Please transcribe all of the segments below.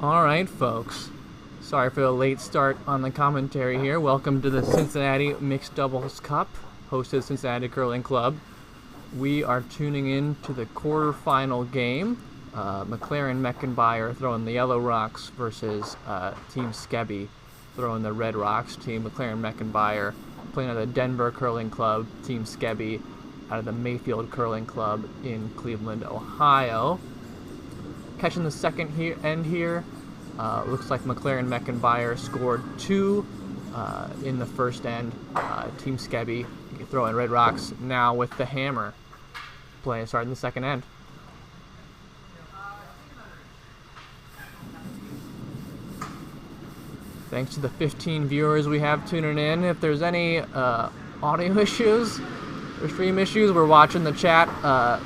Alright, folks. Sorry for the late start on the commentary here. Welcome to the Cincinnati Mixed Doubles Cup, hosted Cincinnati Curling Club. We are tuning in to the quarterfinal game. McLaren Meckenbauer throwing the yellow rocks versus Team Skebby throwing the red rocks. Team McLaren Meckenbauer playing out of the Denver Curling Club. Team Skebby out of the Mayfield Curling Club in Cleveland, Ohio. Catching the second end here. Looks like McLaren Meckenbauer scored 2 in the first end. Team Skebby throwing red rocks now with the hammer. Starting the second end. Thanks to the 15 viewers we have tuning in. If there's any audio issues or stream issues, we're watching the chat.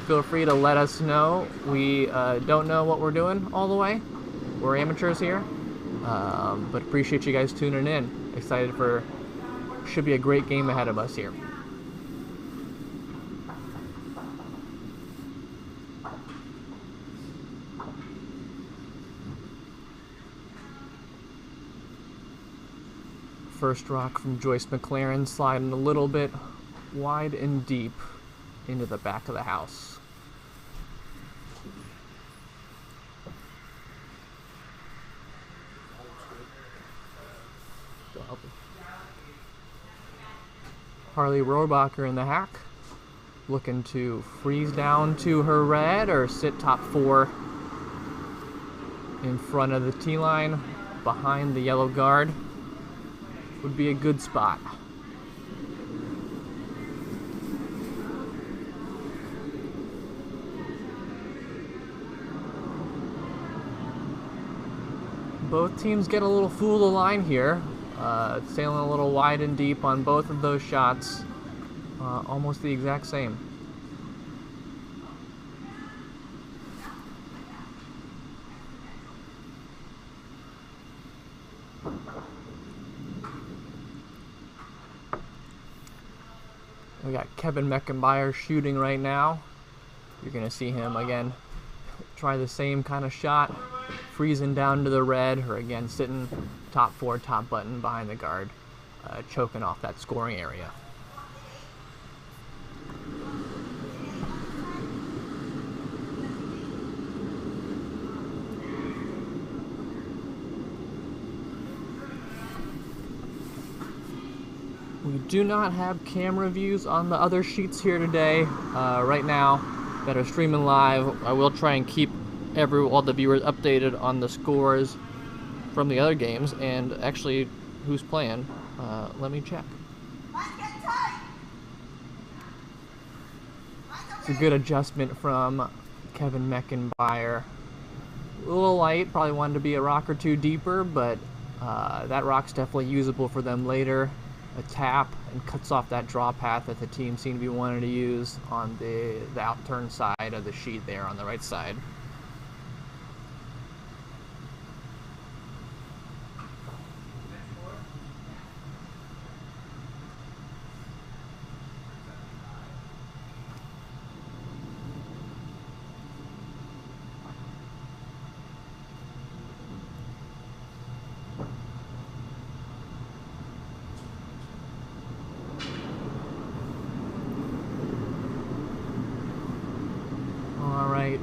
Feel free to let us know. We don't know what we're doing all the way. We're amateurs here, but appreciate you guys tuning in. Excited for, should be a great game ahead of us here. First rock from Joyce McLaren, sliding a little bit wide and deep into the back of the house. Harley Rohrbacher in the hack, looking to freeze down to her red or sit top 4 in front of the tee line behind the yellow guard. Would be a good spot. Both teams get a little fool of the line here. Sailing a little wide and deep on both of those shots. Almost the exact same. We got Kevin Meckenbauer shooting right now. You're going to see him again try the same kind of shot, freezing down to the red, or again sitting top 4, top button behind the guard, choking off that scoring area. We do not have camera views on the other sheets here today. Right now that are streaming live, I will try and keep all the viewers updated on the scores from the other games and actually who's playing. Let me check. It's a good adjustment from Kevin Meckenbauer. A little light, probably wanted to be a rock or 2 deeper, but that rock's definitely usable for them later. A tap and cuts off that draw path that the team seemed to be wanting to use on the outturn side of the sheet there on the right side.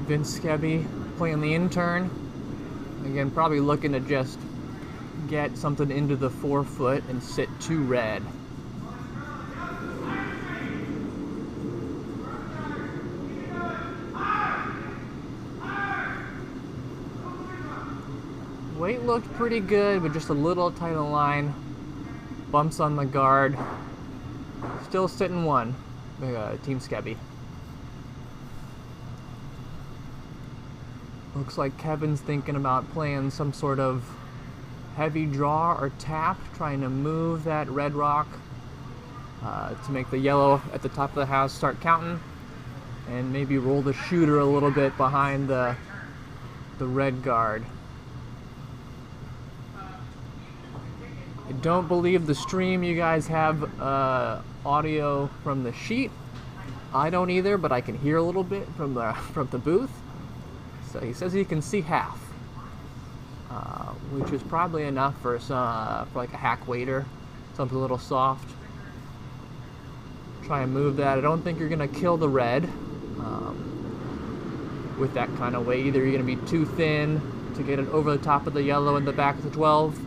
Vince Skebby playing the intern. Again, probably looking to just get something into the 4-foot and sit 2 red. Weight looked pretty good, but just a little tight on the line. Bumps on the guard. Still sitting 1, Team Skebby. Looks like Kevin's thinking about playing some sort of heavy draw or tap, trying to move that red rock to make the yellow at the top of the house start counting, and maybe roll the shooter a little bit behind the red guard. I don't believe the stream you guys have audio from the sheet. I don't either, but I can hear a little bit from the booth. So he says he can see half. which is probably enough for like a hack waiter, something a little soft. Try and move that. I don't think you're gonna kill the red with that kind of weight. Either you're gonna be too thin to get it over the top of the yellow in the back of the 12,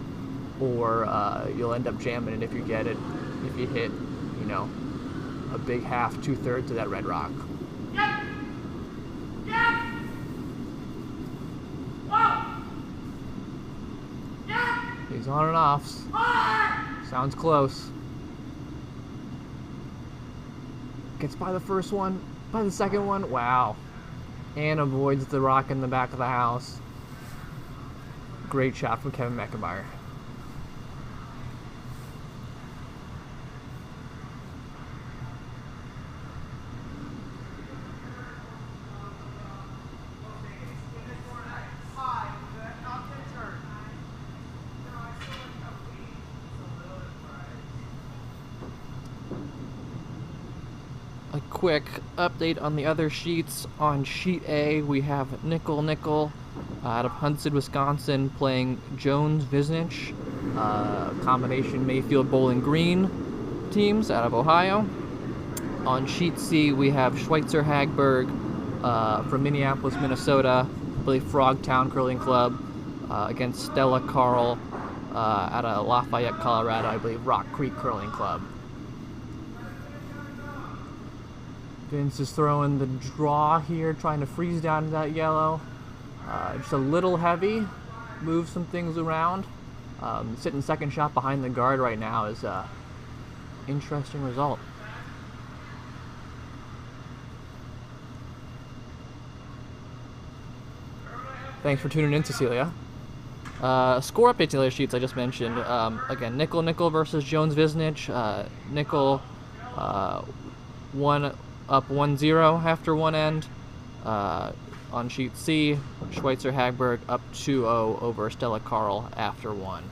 or you'll end up jamming it if you get it, if you hit, you know, a big half, 2/3 of that red rock. Yep. Yep. Whoa. Yep. He's on and offs. Sounds close. Gets by the first one, by the second one, wow. And avoids the rock in the back of the house. Great shot from Kevin Meckenbauer. A quick update on the other sheets. On sheet A, we have Nickel out of Huntsted, Wisconsin, playing Jones Visnich, combination Mayfield Bowling Green teams out of Ohio. On sheet C, we have Schweitzer Hagberg from Minneapolis, Minnesota, I believe Frogtown Curling Club, against Stella Carl out of Lafayette, Colorado, I believe Rock Creek Curling Club. Vince is throwing the draw here, trying to freeze down that yellow. Just a little heavy, move some things around. Sitting second shot behind the guard right now is an interesting result. Thanks for tuning in, Cecilia. Score updates to the other sheets I just mentioned. Again, Nickel versus Jones Visnich. Nickel up 1-0 after one end. On sheet C, Schweitzer Hagberg up 2-0 over Stella Carl after one.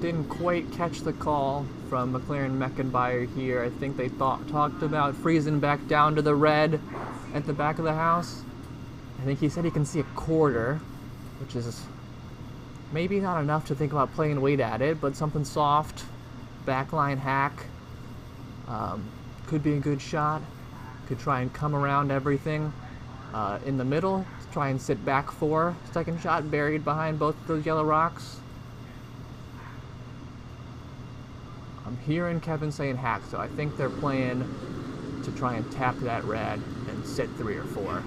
Didn't quite catch the call from McLaren Meckenbauer here. I think they talked about freezing back down to the red at the back of the house. I think he said he can see a quarter, which is maybe not enough to think about playing weight at it, but something soft, backline hack, could be a good shot. Could try and come around everything in the middle, try and sit back four, second shot buried behind both those yellow rocks. I'm hearing Kevin saying hack, so I think they're playing to try and tap that red and sit 3 or 4.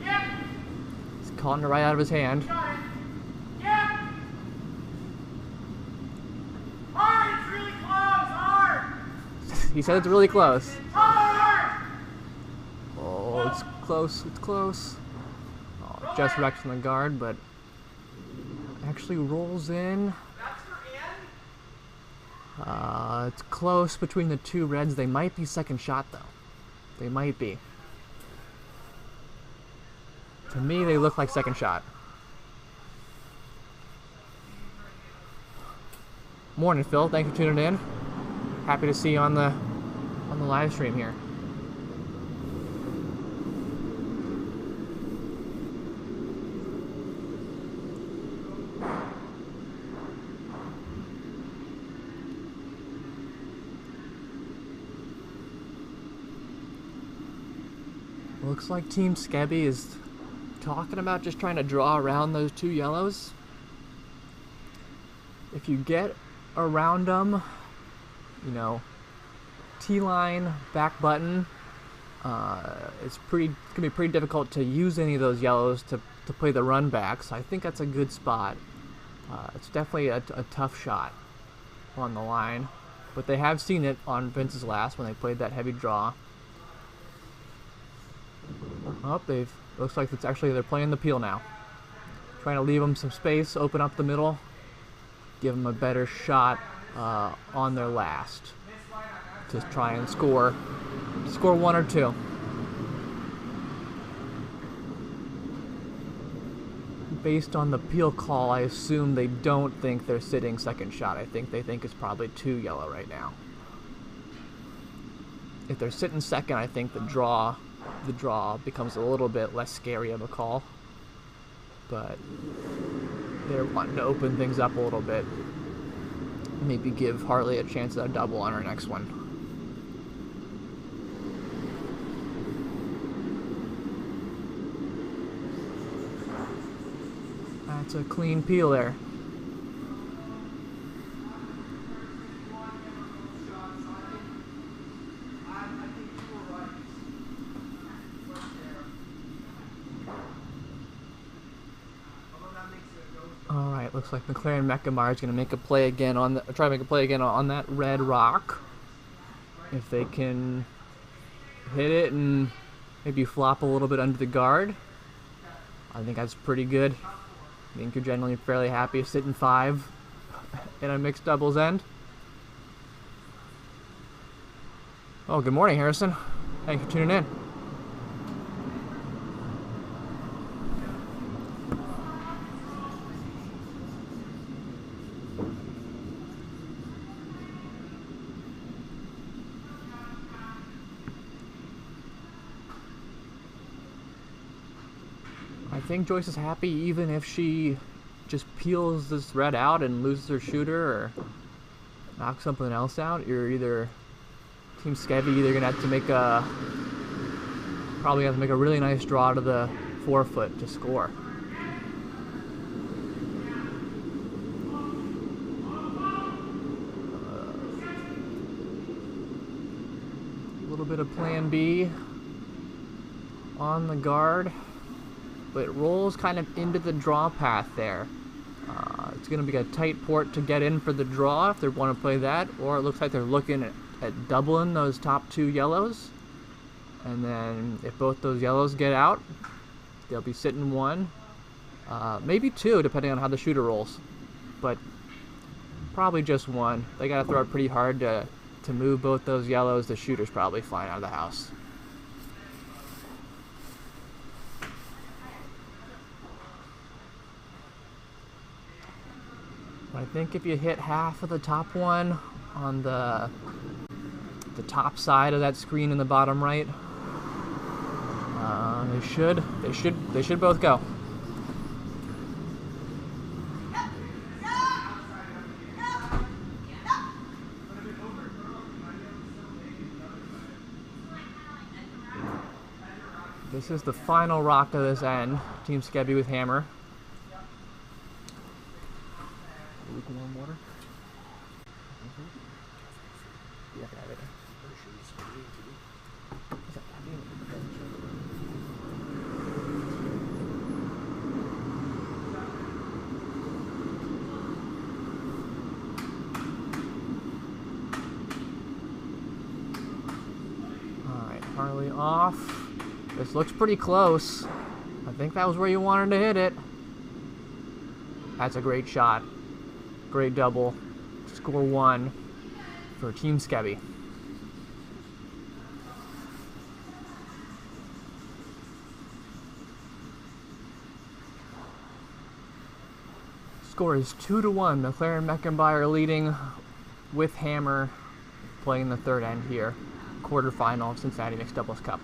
Yep. He's calling it right out of his hand. Yep. Hard, it's really close, hard. He said it's really close. Hard. Oh, it's close, it's close. Oh, just wrecked from the guard, but actually rolls in. It's close between the two reds. They might be second shot, though. They might be. To me, they look like second shot. Morning, Phil. Thanks for tuning in. Happy to see you on the live stream here. Looks like Team Skebby is talking about just trying to draw around those two yellows. If you get around them, you know, T-line, back button, it's gonna be pretty difficult to use any of those yellows to play the run back. So I think that's a good spot. It's definitely a tough shot on the line, but they have seen it on Vince's last when they played that heavy draw. Oh, looks like they're playing the peel now. Trying to leave them some space, open up the middle, give them a better shot on their last. Just try and score 1 or 2. based on the peel call, I assume they don't think they're sitting second shot. I think they think it's probably 2 yellow right now. If they're sitting second, I think the draw becomes a little bit less scary of a call. But they're wanting to open things up a little bit. Maybe give Harley a chance at a double on her next one. That's a clean peel there. All right, looks like McLaren Meckenmeyer is going to make a play again on try to make a play again on that red rock. If they can hit it and maybe flop a little bit under the guard, I think that's pretty good. I think you're generally fairly happy sitting 5 in a mixed doubles end. Oh, good morning, Harrison. Thanks for tuning in. I think Joyce is happy even if she just peels this red out and loses her shooter or knocks something else out. You're either Team Skevy either gonna have to make probably have to make a really nice draw to the 4-foot to score. A little bit of plan B on the guard. But it rolls kind of into the draw path there. It's going to be a tight port to get in for the draw if they want to play that, or it looks like they're looking at doubling those top 2 yellows. And then if both those yellows get out, they'll be sitting 1, maybe 2 depending on how the shooter rolls, but probably just 1. They got to throw it pretty hard to move both those yellows. The shooter's probably flying out of the house. I think if you hit half of the top one on the top side of that screen in the bottom right, they should both go. This is the final rock of this end. Team Skevy with hammer. Warm water? Yeah, I have it. Alright, Harley off. This looks pretty close. I think that was where you wanted to hit it. That's a great shot. Great double. Score 1 for Team Skevy. Score is 2-1. McLaren Meckenmeyer leading with hammer, playing the third end here. Quarterfinal of Cincinnati Mixed Doubles Cup.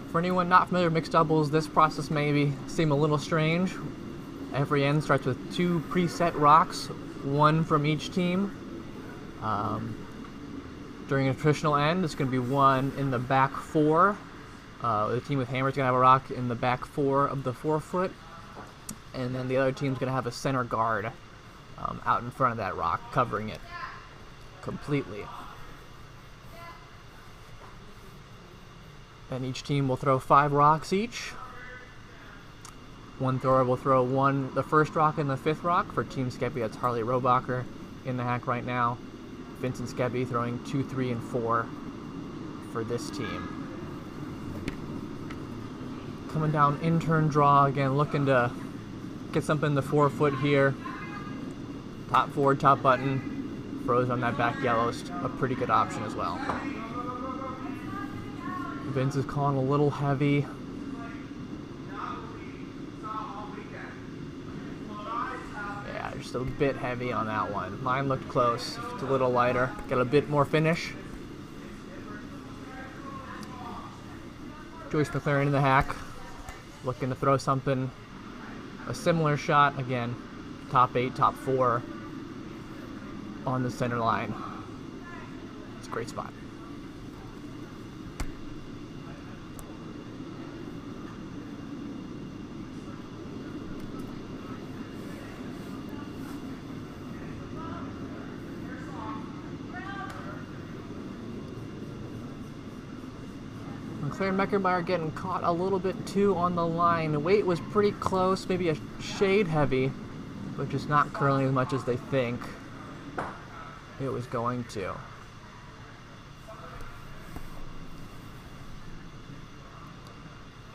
For anyone not familiar with mixed doubles, this process may seem a little strange. Every end starts with 2 preset rocks, 1 from each team. During a traditional end, it's going to be 1 in the back 4. The team with hammer is going to have a rock in the back 4 of the 4-foot, and then the other team's going to have a center guard out in front of that rock, covering it completely. And each team will throw 5 rocks each. One thrower will throw the first rock and the 5th rock. For Team Skevy, that's Harley Robacher in the hack right now. Vincent Skevy throwing 2, 3, and 4 for this team. Coming down in-turn draw again, looking to get something in the forefoot here. Top forward, top button, froze on that back yellow is a pretty good option as well. Vince is calling a little heavy. Yeah, just a bit heavy on that one. Mine looked close, it's a little lighter. Got a bit more finish. Joyce McLaren in the hack, looking to throw something, a similar shot, again, top 8, top 4 on the center line. It's a great spot. Claire Meckermeyer getting caught a little bit too on the line. The weight was pretty close, maybe a shade heavy, but just not curling as much as they think it was going to.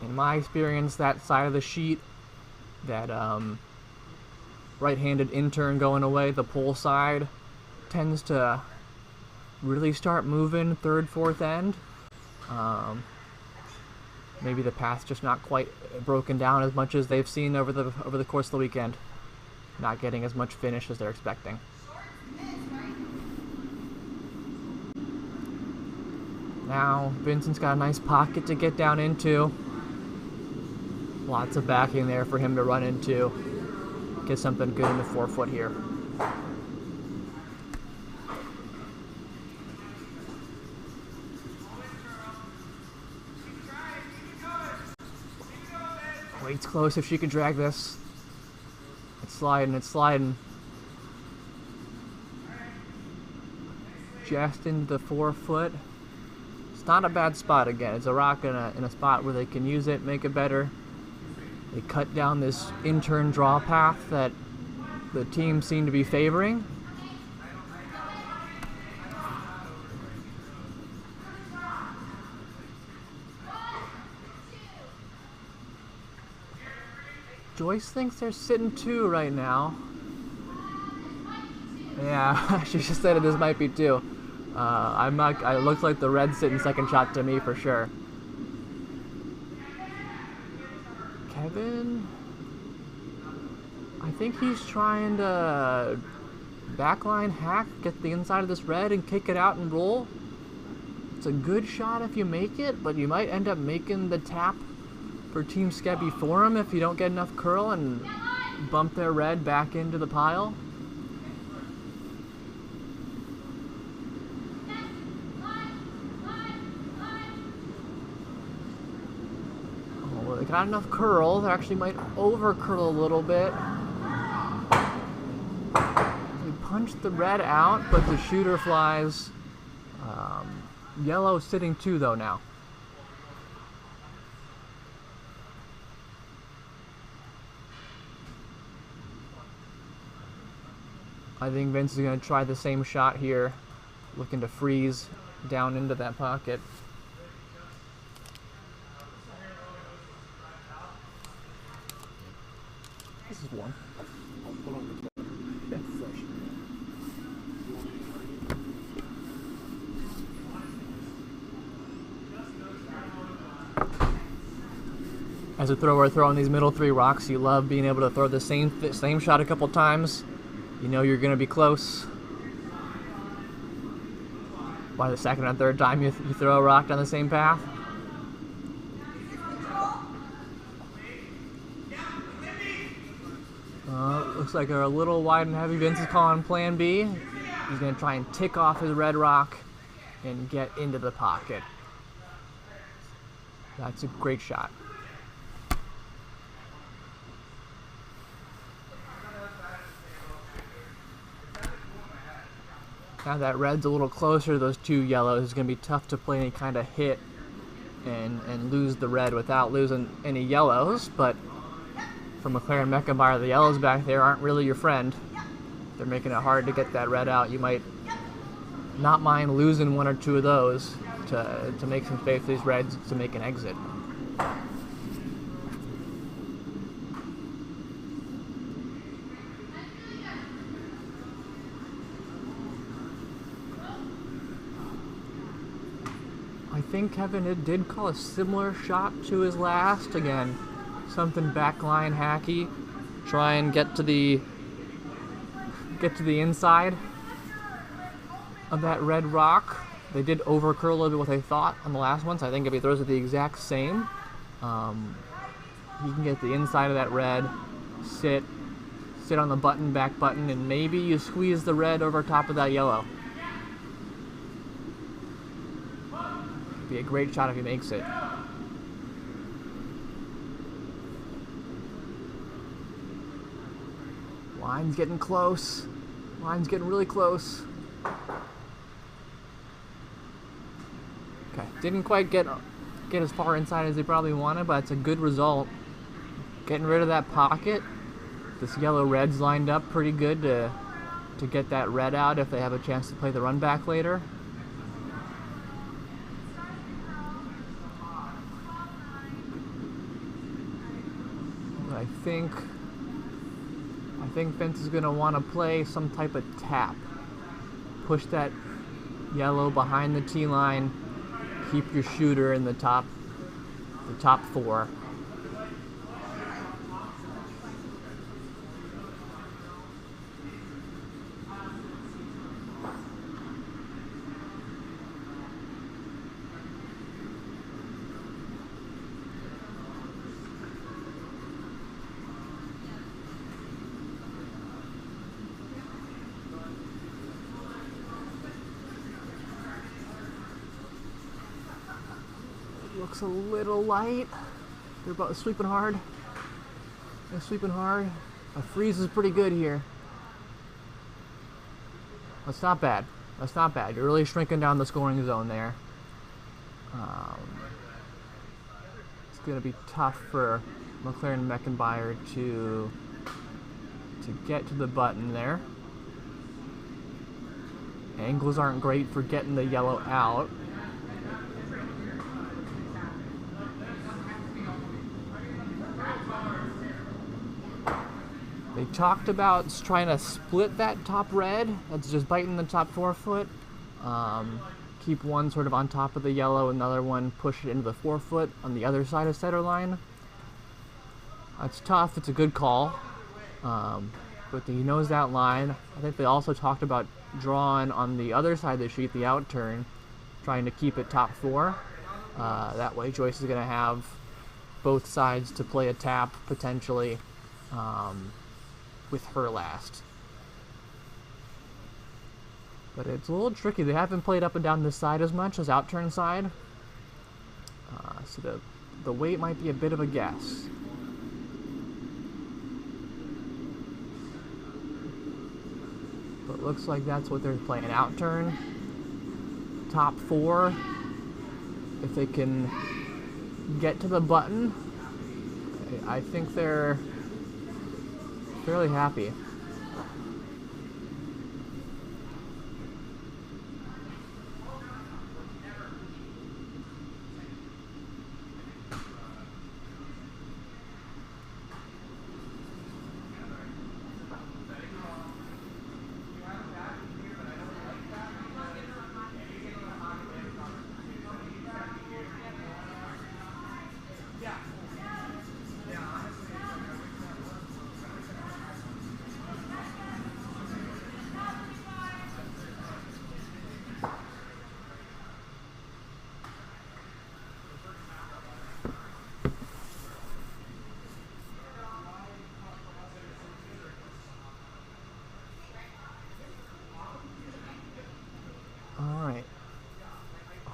In my experience, that side of the sheet, that right-handed in-turn going away, the pull side, tends to really start moving third, fourth end. Maybe the path's just not quite broken down as much as they've seen over the course of the weekend. Not getting as much finish as they're expecting. Now, Vincent's got a nice pocket to get down into. Lots of backing there for him to run into. Get something good in the forefoot here. Weight's close if she can drag this. It's sliding, it's sliding. Just into the forefoot. It's not a bad spot again. It's a rock in a spot where they can use it, make it better. They cut down this in-turn draw path that the team seemed to be favoring. Joyce thinks they're sitting 2 right now. Yeah, she just said this might be 2. I'm not. It looks like the red's sitting second shot to me for sure. Kevin, I think he's trying to backline hack, get the inside of this red and kick it out and roll. It's a good shot if you make it, but you might end up making the tap for Team Skebby for him if you don't get enough curl and bump their red back into the pile. Oh, well, they got enough curl. They actually might over curl a little bit. They punched the red out, but the shooter flies. Yellow sitting 2 though now. I think Vince is going to try the same shot here, looking to freeze down into that pocket. This is one. As a thrower throwing these middle 3 rocks, you love being able to throw the same shot a couple times. You know you're going to be close. By the second and third time you throw a rock down the same path. Looks like they're a little wide and heavy. Vince is calling plan B. He's going to try and tick off his red rock and get into the pocket. That's a great shot. Now that red's a little closer to those 2 yellows, it's going to be tough to play any kind of hit and lose the red without losing any yellows, but for McLaren Meckenbauer, the yellows back there aren't really your friend. They're making it hard to get that red out. You might not mind losing 1 or 2 of those to make some space for these reds to make an exit. I think Kevin did call a similar shot to his last. Again, something backline hacky. Try and get to the inside of that red rock. They did overcurl a little bit what they thought on the last one, so I think if he throws it the exact same, he can get the inside of that red, sit on the back button, and maybe you squeeze the red over top of that yellow. Be a great shot if he makes it. Line's getting close. Line's getting really close. Okay, didn't quite get as far inside as they probably wanted, but it's a good result. Getting rid of that pocket. This yellow-red's lined up pretty good to get that red out if they have a chance to play the run back later. I think Vince is going to want to play some type of tap. Push that yellow behind the tee line. Keep your shooter in the top four. Looks a little light. They're about sweeping hard. They're sweeping hard. A freeze is pretty good here. That's not bad. That's not bad. You're really shrinking down the scoring zone there. It's going to be tough for McLaren Meckenbauer to get to the button there. Angles aren't great for getting the yellow out. They talked about trying to split that top red. That's just biting the top forefoot. Keep one sort of on top of the yellow, another one push it into the forefoot on the other side of center line. That's tough. It's a good call. But he knows that line. I think they also talked about drawing on the other side of the sheet, the out turn, trying to keep it top four. That way Joyce is going to have both sides to play a tap potentially. With her last. But it's a little tricky. They haven't played up and down this side as much as out turn side. So the weight might be a bit of a guess. But it looks like that's what they're playing. Out turn, top four. If they can get to the button, I think they're fairly happy.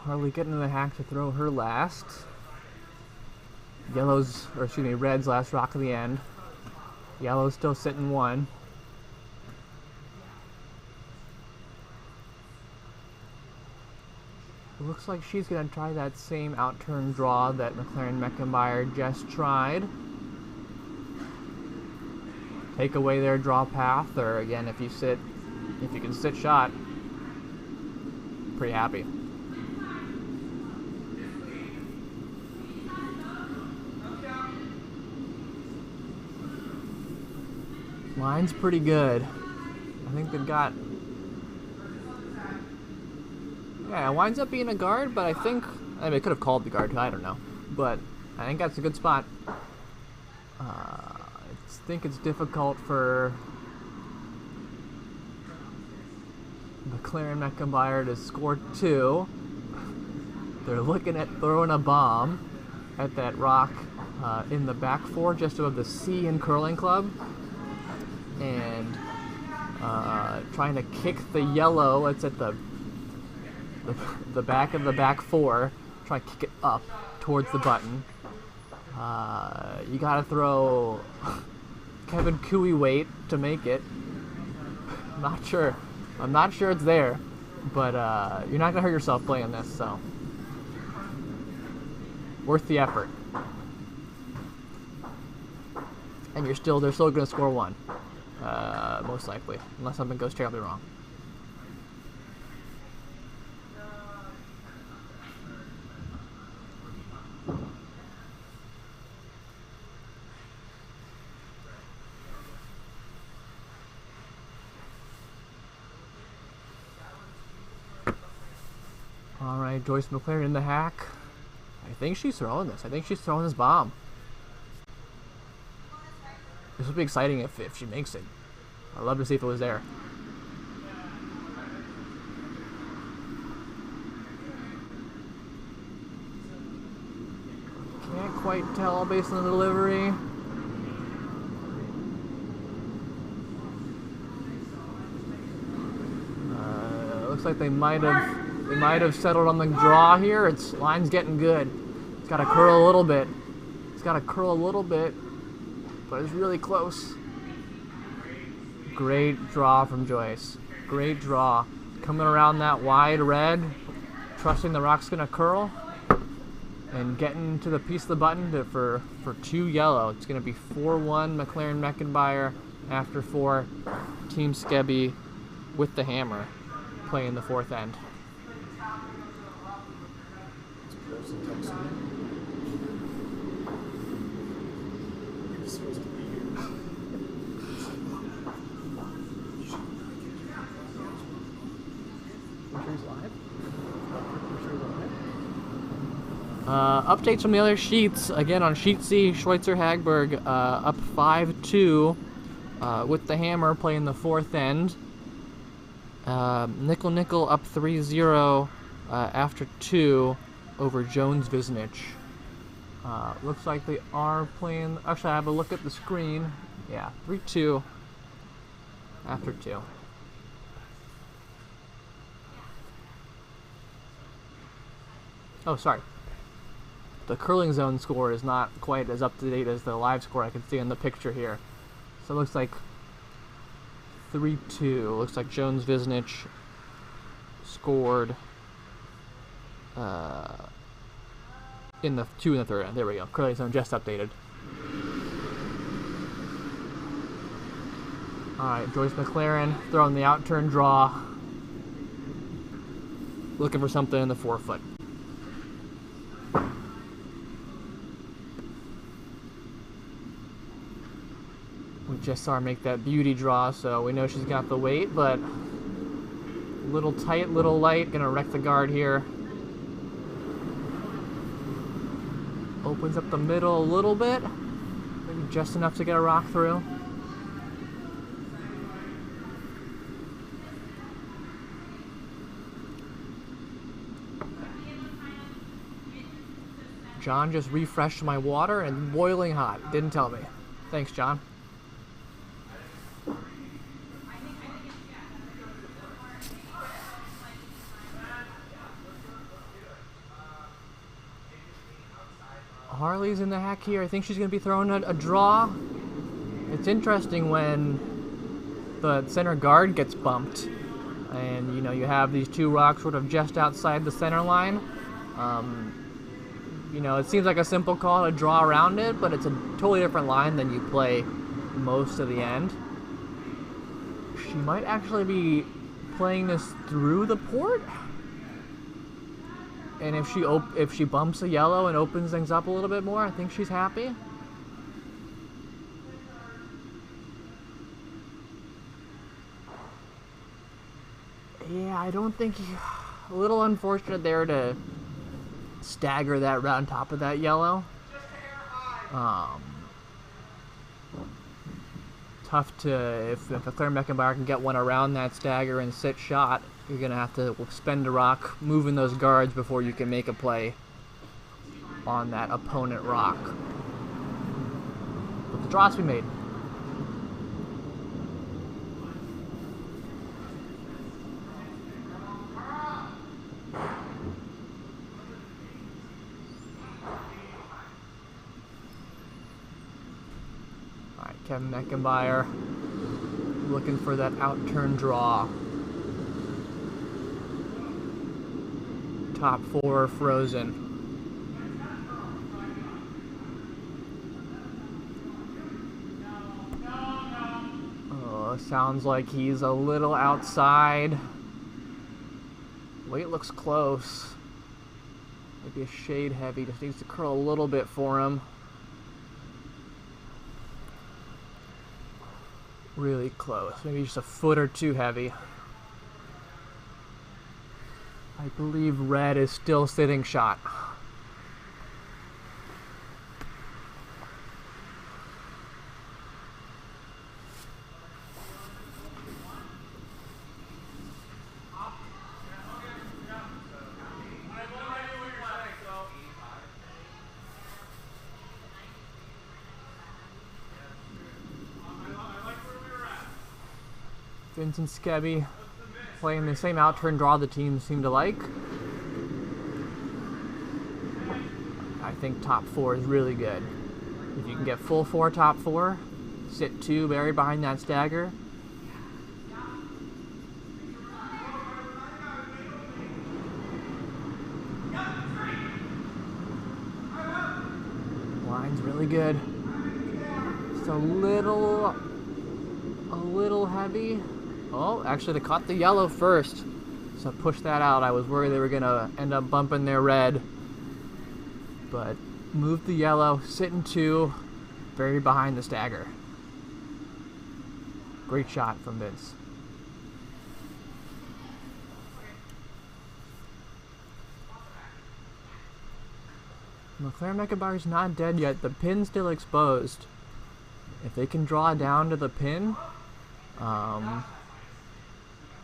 Harley getting in the hack to throw her last. Red's last rock of the end. Yellow's still sitting one. It looks like she's going to try that same out-turn draw that McLaren Meckenbauer just tried. Take away their draw path, or again, if you can sit shot, pretty happy. Line's pretty good. I think they've got... Yeah, it winds up being a guard, but I think... I mean, it could have called the guard, I don't know. But I think that's a good spot. I think it's difficult for McLaren Meckenbauer to score 2. They're looking at throwing a bomb at that rock in the back 4, just above the C in curling club. And trying to kick the yellow. It's at the back of the back 4. Try to kick it up towards the button. You gotta throw Kevin Cooey weight to make it. I'm not sure it's there, but you're not gonna hurt yourself playing this, so worth the effort. And they're still gonna score 1, most likely, unless something goes terribly wrong. Alright, Joyce McLaren in the hack. I think she's throwing this. I think she's throwing this bomb. This would be exciting if she makes it. I'd love to see if it was there. Can't quite tell based on the delivery. Looks like they might have settled on the draw here. Line's getting good. It's got to curl a little bit. But it's really close. Great draw from Joyce. Great draw. Coming around that wide red, trusting the rock's gonna curl, and getting to the piece of the button for 2 yellow. It's gonna be 4-1 McLaren Meckenbauer after 4. Team Skebby with the hammer playing the 4th end. Updates from the other sheets. Again, on sheet C, Schweitzer Hagberg up 5-2 with the hammer playing the 4th end. Nickel up 3-0 after 2 over Jones Visnich. Looks like they are playing... Actually, I have a look at the screen. Yeah, 3-2 after 2. Oh, sorry. The curling zone score is not quite as up to date as the live score I can see in the picture here. So it looks like 3-2. Looks like Jones Visnich scored in the 2 in the 3rd end. There we go. Curling zone just updated. Alright, Joyce McLaren throwing the out-turn draw. Looking for something in the 4-foot. We just saw her make that beauty draw, so we know she's got the weight, but little tight, little light. Gonna wreck the guard here. Opens up the middle a little bit. Maybe just enough to get a rock through. John just refreshed my water and boiling hot. Didn't tell me. Thanks, John. Harley's in the hack here. I think she's going to be throwing a draw. It's interesting when the center guard gets bumped. And, you know, you have these 2 rocks sort of just outside the center line. You know, it seems like a simple call to draw around it, but it's a totally different line than you play most of the end. She might actually be playing this through the port. And if she bumps a yellow and opens things up a little bit more, I think she's happy. I don't think a little unfortunate there to stagger that right on top of that yellow. Tough to, if a Claire Meckenbauer can get one around that stagger and sit shot, you're going to have to spend a rock moving those guards before you can make a play on that opponent rock. But the draw has to be made. Kevin Meckenbauer looking for that out-turn draw. Top 4 frozen. Oh, sounds like he's a little outside. Weight looks close. Maybe a shade heavy. Just needs to curl a little bit for him. Really close. Maybe just a foot or two heavy. I believe red is still sitting shot. Vince and Skebby playing the same out-turn draw the teams seem to like. I think top 4 is really good. If you can get full 4 top 4, sit 2 buried behind that stagger. Line's really good. It's a little heavy. Oh, actually they caught the yellow first, so push that out. I was worried they were gonna end up bumping their red, but moved the yellow, sitting 2, buried behind the stagger. Great shot from Vince. Claire Meckenbauer's not dead yet. The pin's still exposed. If they can draw down to the pin,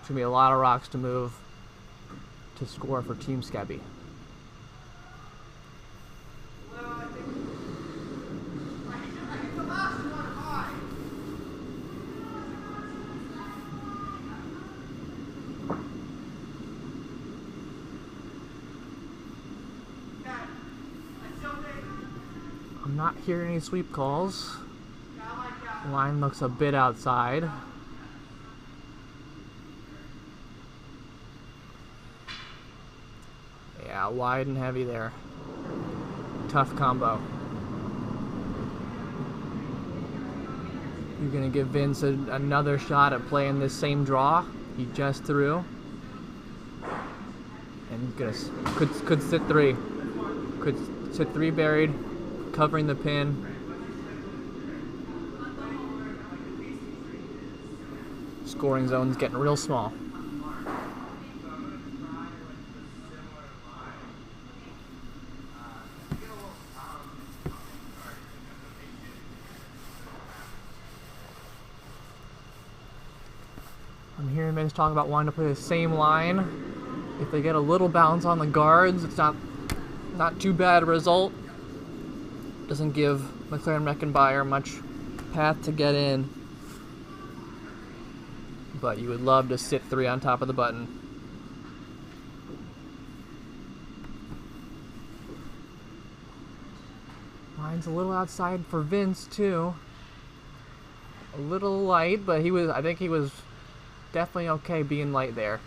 it's going to be a lot of rocks to move to score for Team Skebby. I'm not hearing any sweep calls. The line looks a bit outside. Yeah, wide and heavy there. Tough combo. You're going to give Vince another shot at playing this same draw he just threw. And could sit 3. Could sit 3 buried, covering the pin. Scoring zone's getting real small. I'm hearing Vince talking about wanting to play the same line. If they get a little bounce on the guards, it's not too bad a result. Doesn't give McLaren Meckenbauer much path to get in. But you would love to sit 3 on top of the button. Line's a little outside for Vince too. A little light, but I think he was definitely okay being light there.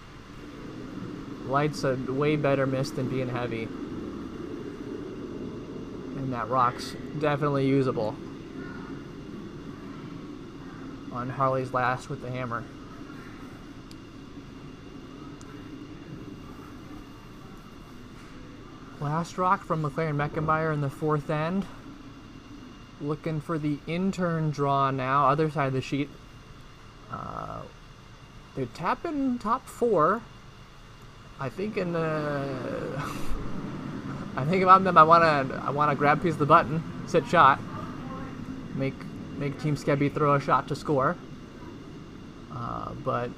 Light's a way better miss than being heavy. And that rock's definitely usable on Harley's last with the hammer. Last rock from McLaren Meckenbauer in the 4th end. Looking for the in-turn draw now, other side of the sheet. They're tapping top 4. I think in the I think if I'm them, I wanna grab a piece of the button, sit shot, make Team Skebby throw a shot to score. But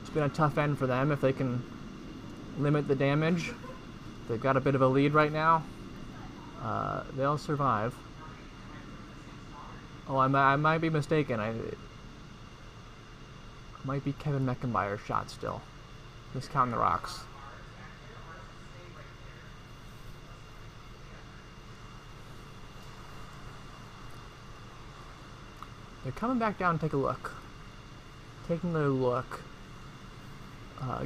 it's been a tough end for them. If they can limit the damage, they've got a bit of a lead right now. They'll survive. Oh, I might be mistaken. It might be Kevin Meckenbeyer's shot still. Just counting the rocks. They're coming back down to take a look. Taking a look.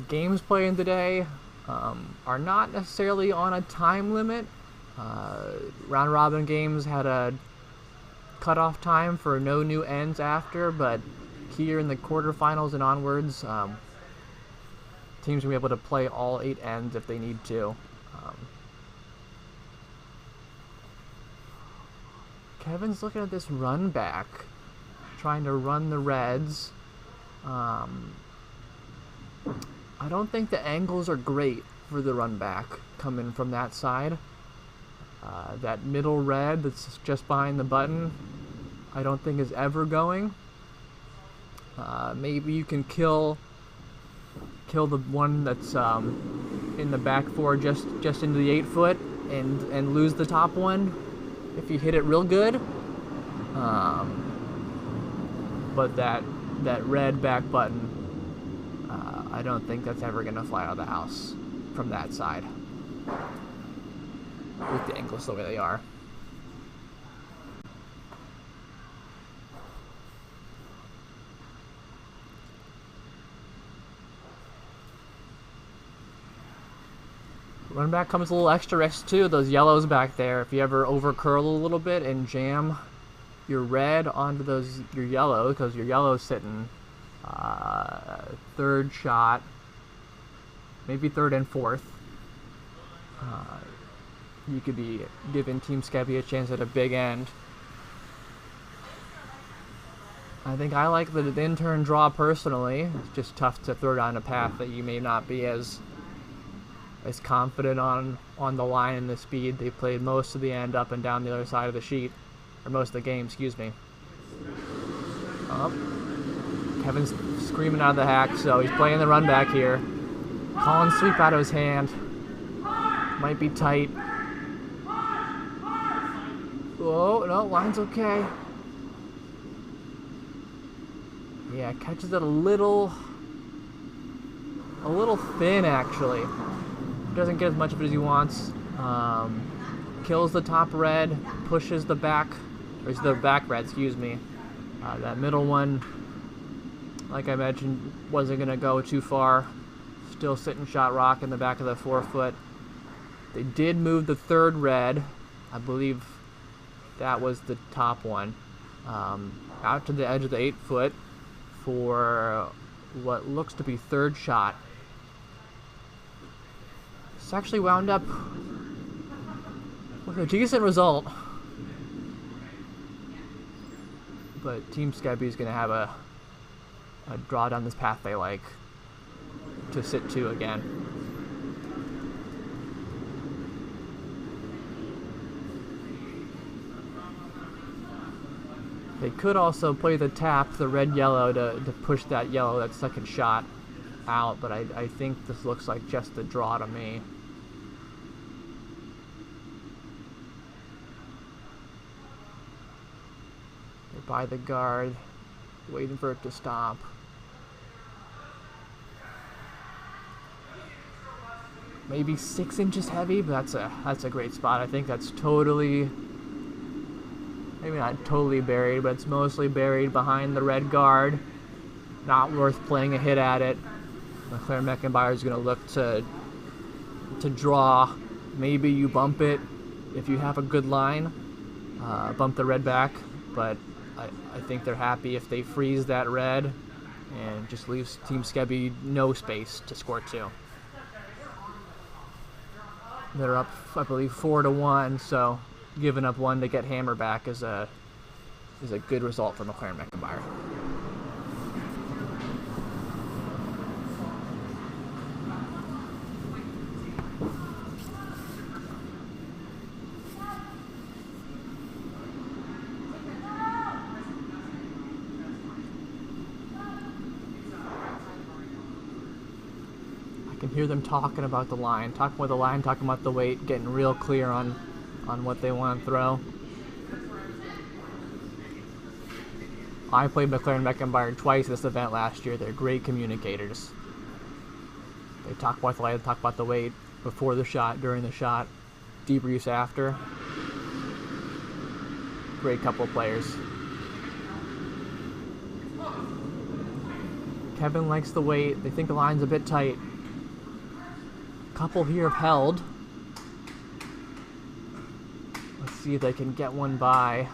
Games playing today are not necessarily on a time limit. Round robin games had a cutoff time for no new ends after, but here in the quarterfinals and onwards, teams will be able to play all 8 ends if they need to. Kevin's looking at this run back, trying to run the Reds. I don't think the angles are great for the run back coming from that side. That middle red that's just behind the button, I don't think is ever going. Maybe you can kill the one that's in the back 4 just into the 8 foot and lose the top one if you hit it real good. But that red back button, I don't think that's ever gonna fly out of the house from that side with the angles the way they are. Run back comes a little extra risk too. Those yellows back there, if you ever over curl a little bit and jam your red onto your yellow, because your yellow's sitting 3rd shot, maybe 3rd and 4th. You could be giving Team Skebby a chance at a big end. I think I like the in-turn draw personally. It's just tough to throw down a path that you may not be as confident on the line and the speed. They played most of the end up and down the other side of the sheet, or most of the game, excuse me. Kevin's screaming out of the hack, so he's playing the run back here. Calling sweep out of his hand. Might be tight. Oh, no, line's okay. Yeah, catches it a little thin, actually. Doesn't get as much of it as he wants. Kills the top red, pushes the back, or the back red, excuse me. That middle one, like I mentioned, wasn't going to go too far. Still sitting shot rock in the back of the 4 foot. They did move the 3rd red. I believe that was the top one. Out to the edge of the 8 foot for what looks to be 3rd shot. It's actually wound up with a decent result. But Team Skebby is going to have a draw down this path they like to sit 2 again. They could also play the tap, the red-yellow, to push that yellow, that 2nd shot out, but I think this looks like just the draw to me. They're by the guard, waiting for it to stop. Maybe 6 inches heavy, but that's a great spot. I think that's totally, maybe not totally buried, but it's mostly buried behind the red guard. Not worth playing a hit at it. McLaren Meckenbauer is going to look to draw. Maybe you bump it if you have a good line. Bump the red back, but I think they're happy if they freeze that red and just leaves Team Skebby no space to score 2. They're up, I believe, 4-1, so giving up 1 to get hammer back is a good result for McLaren Meckenbauer. hear them talking about the line, talking about the weight, getting real clear on what they want to throw. I played McLaren-Meckenbauer twice this event last year. They're great communicators. They talk about the line, talk about the weight before the shot, during the shot, debriefs after. Great couple of players. Kevin likes the weight. They think the line's a bit tight. Couple here have held. Let's see if they can get one by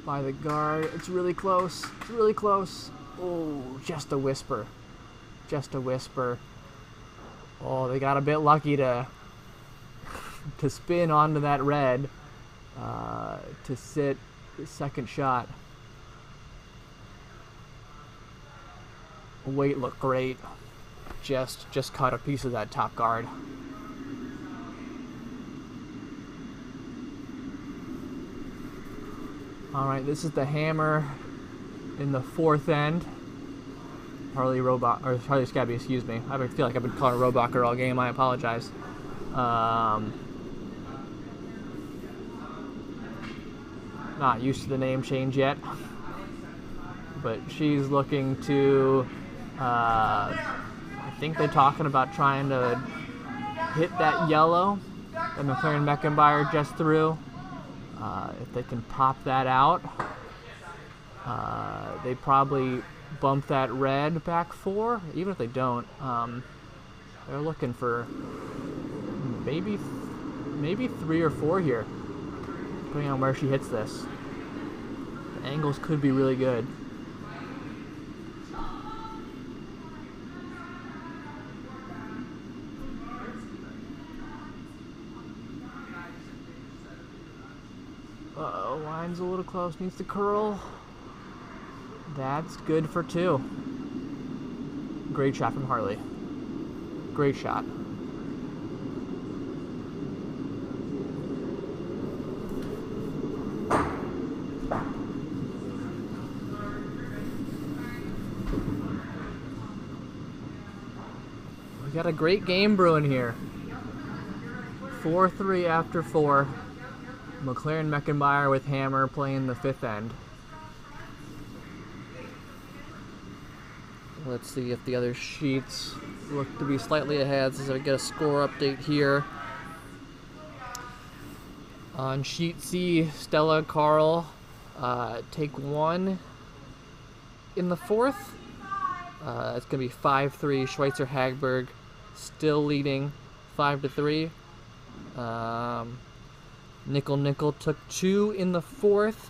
the guard. It's really close. It's really close. Oh, just a whisper. Just a whisper. Oh, they got a bit lucky to spin onto that red to sit the second shot. Weight looked great. Just caught a piece of that top guard. Alright, this is the hammer in the fourth end. Harley Scabby, excuse me. I feel like I've been calling her Robacher all game. I apologize. Not used to the name change yet. But she's looking to... I think they're talking about trying to hit that yellow that McLaren-Meckenbauer just threw. If they can pop that out, they probably bump that red back 4. Even if they don't, they're looking for maybe 3 or 4 here, depending on where she hits this. The angles could be really good. Uh-oh, line's a little close, needs to curl. That's good for 2. Great shot from Harley. Great shot. We got a great game brewing here. 4-3 after 4. McLaren-Meckenbauer with hammer playing the 5th end. Let's see if the other sheets look to be slightly ahead, so I get a score update here. On sheet C, Stella Carl take 1 in the 4th. It's going to be 5-3. Schweitzer Hagberg still leading 5-3. Nickel took 2 in the 4th.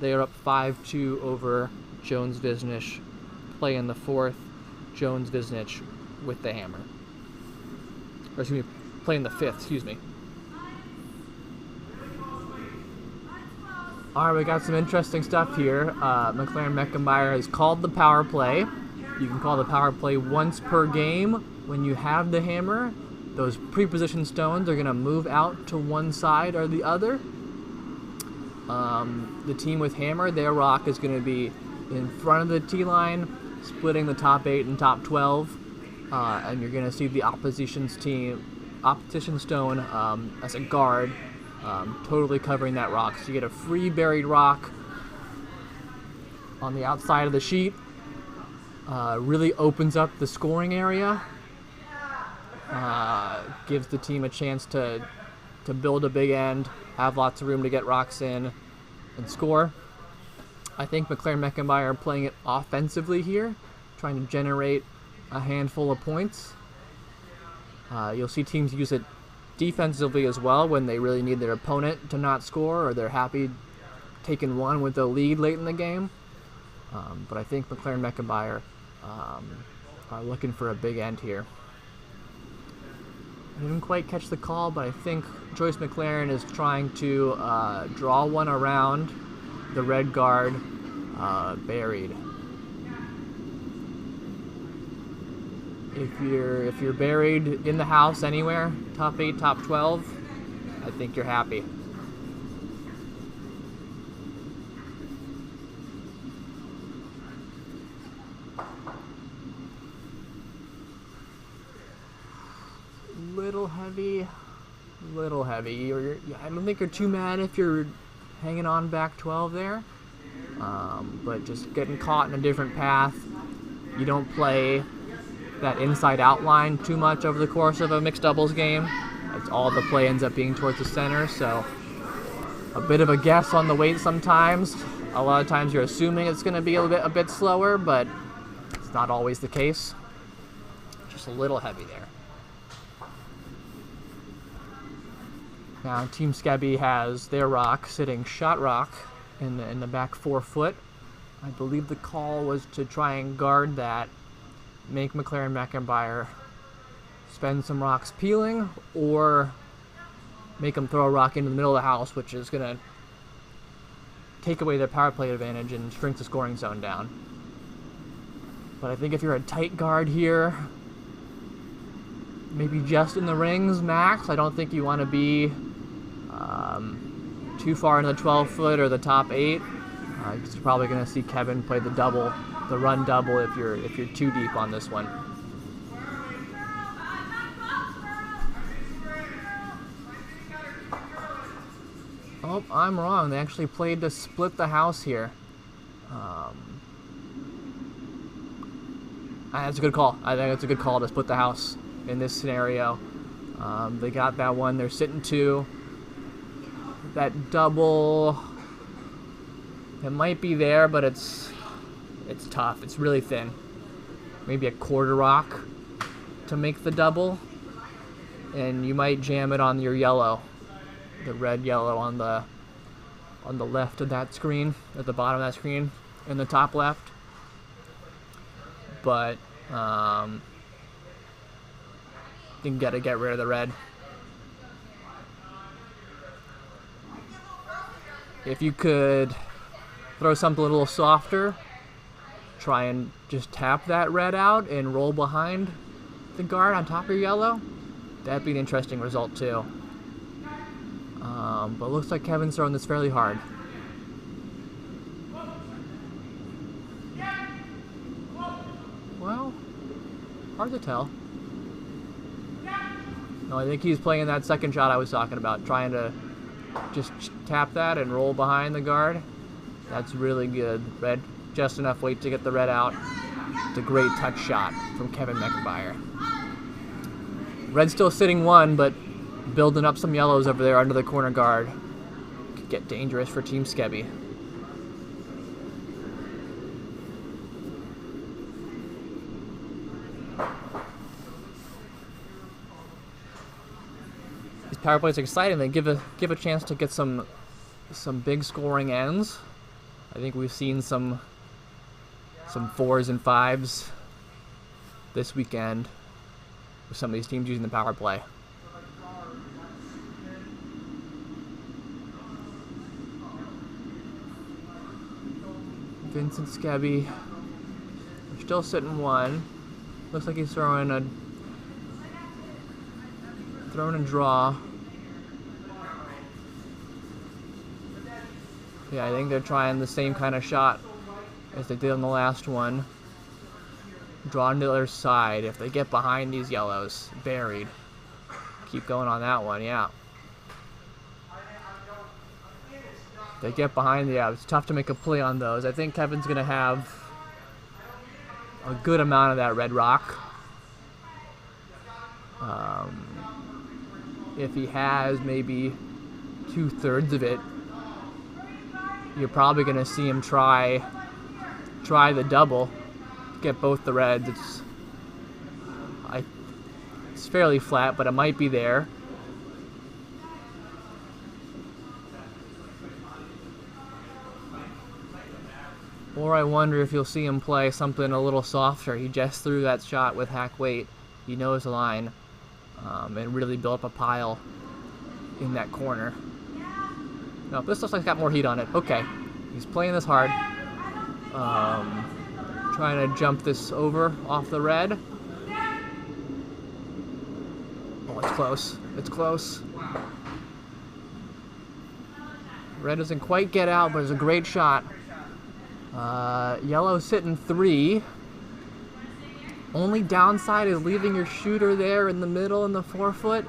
They are up 5-2 over Jones Visnich. Play in the 4th. Jones Visnich with the hammer. Or excuse me, play in the 5th, excuse me. Alright, we got some interesting stuff here. McLaren-Meckenbauer has called the power play. You can call the power play once per game. When you have the hammer, those pre-positioned stones are going to move out to one side or the other. The team with hammer, their rock is going to be in front of the tee line, splitting the top 8 and top 12. And you're going to see the opposition stone as a guard, totally covering that rock. So you get a free buried rock on the outside of the sheet. Really opens up the scoring area. Gives the team a chance to build a big end, have lots of room to get rocks in, and score. I think McLaren-Meckenbauer are playing it offensively here, trying to generate a handful of points. You'll see teams use it defensively as well when they really need their opponent to not score, or they're happy taking one with the lead late in the game. But I think McLaren-Meckenbauer are looking for a big end here. I didn't quite catch the call, but I think Joyce McLaren is trying to draw one around the red guard, buried. If you're buried in the house anywhere, top 8, top 12, I think you're happy. little heavy. Little heavy. I don't think you're too mad if you're hanging on back 12 there. But just getting caught in a different path. You don't play that inside out line too much over the course of a mixed doubles game. It's all the play ends up being towards the center, so a bit of a guess on the weight sometimes. A lot of times you're assuming it's going to be a bit slower, but it's not always the case. Just a little heavy there. Now Team Skebby has their rock sitting shot rock in the back 4 foot. I believe the call was to try and guard that, make McLaren Meckenbauer spend some rocks peeling, or make them throw a rock into the middle of the house, which is going to take away their power play advantage and shrink the scoring zone down. But I think if you're a tight guard here, maybe just in the rings max, I don't think you want to be too far into the 12 foot or the top 8. You're probably going to see Kevin play the run double if you're too deep on this one. Oh, I'm wrong. They actually played to split the house here. That's a good call. I think it's a good call to split the house in this scenario. They got that one. They're sitting 2. That double, it might be there, but it's tough. It's really thin. Maybe a quarter rock to make the double, and you might jam it on your yellow, the red yellow on the left of that screen, at the bottom of that screen, in the top left. But you gotta get rid of the red. If you could throw something a little softer, try and just tap that red out and roll behind the guard on top of your yellow, that'd be an interesting result too. But it looks like Kevin's throwing this fairly hard. Well, hard to tell. No, I think he's playing that second shot I was talking about, trying to just tap that and roll behind the guard. That's really good. Red, just enough weight to get the red out. It's a great touch shot from Kevin Meckenbauer. Red's still sitting 1, but building up some yellows over there under the corner guard. Could get dangerous for Team Skebby. These power plays are exciting. They give a chance to get some big scoring ends. I think we've seen some 4s and 5s this weekend with some of these teams using the power play. Vincent Skebby, they're still sitting 1. Looks like he's throwing a draw. Yeah, I think they're trying the same kind of shot as they did on the last one. Draw on the other side. If they get behind these yellows, buried. Keep going on that one, yeah. They get behind, yeah, it's tough to make a play on those. I think Kevin's going to have a good amount of that red rock. If he has maybe 2/3 of it, you're probably going to see him try the double, get both the reds. It's fairly flat, but it might be there. Or I wonder if you'll see him play something a little softer. He just threw that shot with hack weight. He knows the line, and really built up a pile in that corner. No, this looks like it's got more heat on it. Okay, he's playing this hard. Trying to jump this over off the red. Oh, it's close. It's close. Red doesn't quite get out, but it's a great shot. Yellow's sitting 3. Only downside is leaving your shooter there in the middle in the forefoot.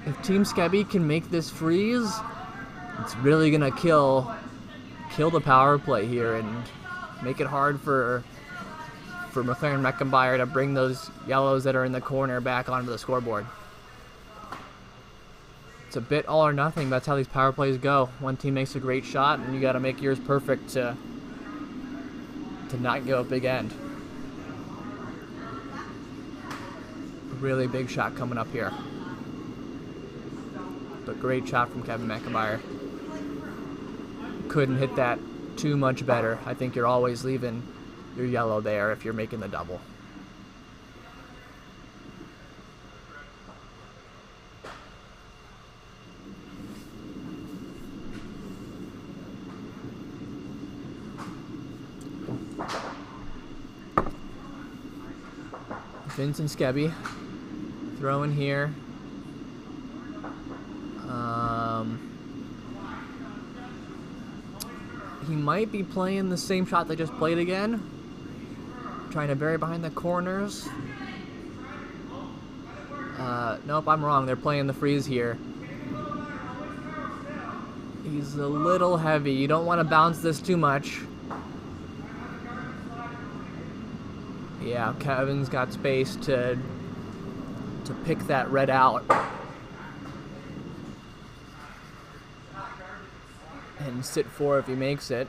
If Team Skebby can make this freeze, it's really gonna kill the power play here and make it hard for McLaren Meckenbauer to bring those yellows that are in the corner back onto the scoreboard. It's a bit all or nothing. That's how these power plays go. One team makes a great shot, and you got to make yours perfect to not give a big end. A really big shot coming up here. But great shot from Kevin Meckenbauer. Couldn't hit that too much better. I think you're always leaving your yellow there if you're making the double. Vincent Skebby throwing here. He might be playing the same shot they just played again. Trying to bury behind the corners. Nope, I'm wrong. They're playing the freeze here. He's a little heavy. You don't want to bounce this too much. Yeah, Kevin's got space to pick that red out. And sit 4 if he makes it.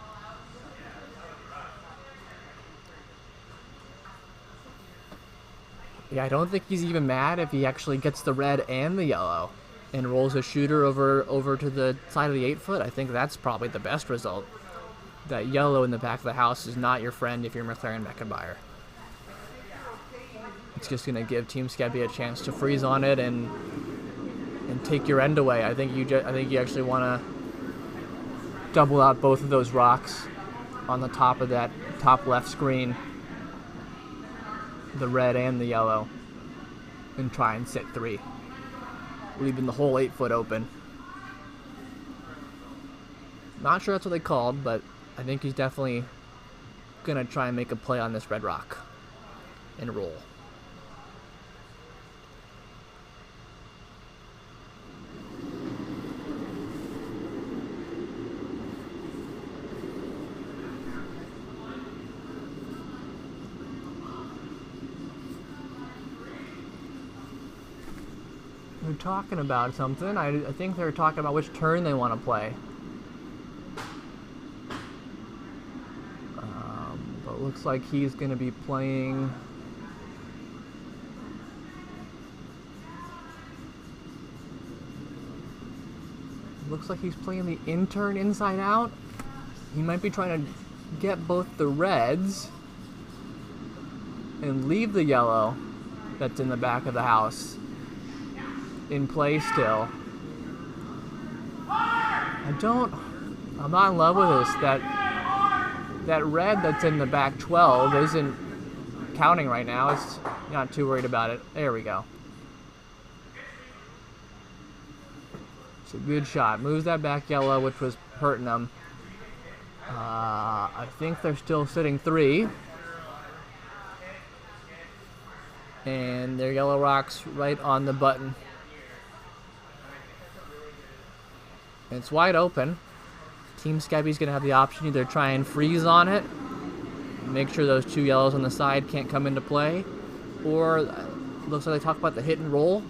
Yeah, I don't think he's even mad if he actually gets the red and the yellow and rolls a shooter over to the side of the 8-foot. I think that's probably the best result. That yellow in the back of the house is not your friend if you're McLaren Meckenbauer. It's just going to give Team Skebby a chance to freeze on it and take your end away. I think you actually want to double out both of those rocks on the top of that top left screen, the red and the yellow, and try and sit 3, leaving the whole 8-foot open. Not sure that's what they called, but I think he's definitely gonna try and make a play on this red rock and roll. They're talking about something. I think they're talking about which turn they want to play. But looks like he's going to be playing... Looks like he's playing the in-turn inside out. He might be trying to get both the reds and leave the yellow that's in the back of the house in play still. I'm not in love with this. That red that's in the back 12 isn't counting right now. It's not too worried about it. There we go. It's a good shot. Moves that back yellow, which was hurting them. I think they're still sitting 3. And their yellow rock's right on the button. It's wide open. Team Skebby's going to have the option either try and freeze on it, make sure those 2 yellows on the side can't come into play, or looks like they talk about the hit and roll,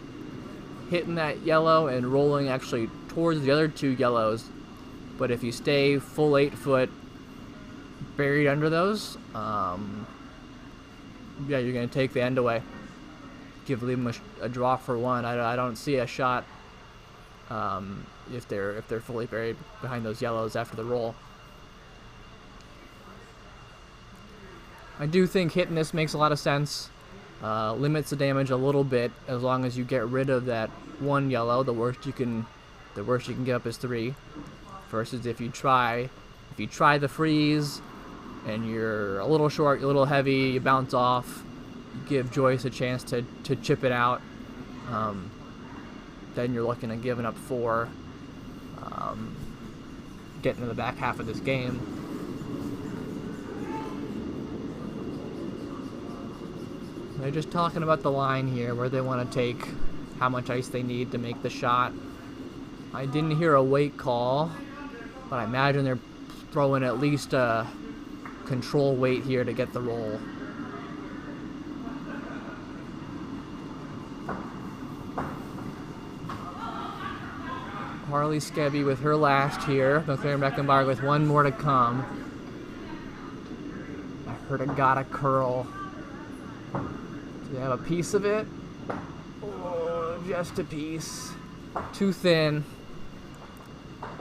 hitting that yellow and rolling actually towards the other 2 yellows. But if you stay full 8-foot buried under those, yeah, you're going to take the end away. Give them a draw for 1. I don't see a shot if they're fully buried behind those yellows after the roll. I do think hitting this makes a lot of sense. Limits the damage a little bit as long as you get rid of that 1 yellow. The worst you can give up is 3. Versus if you try the freeze and you're a little short, you're a little heavy, you bounce off, you give Joyce a chance to chip it out. Then you're looking at giving up 4, getting to the back half of this game. They're just talking about the line here, where they want to take, how much ice they need to make the shot. I didn't hear a weight call, but I imagine they're throwing at least a control weight here to get the roll. Harley Skebby with her last here. McLaren-Beckenbauer with one more to come. I heard a gotta curl. Do they have a piece of it? Oh, just a piece. Too thin.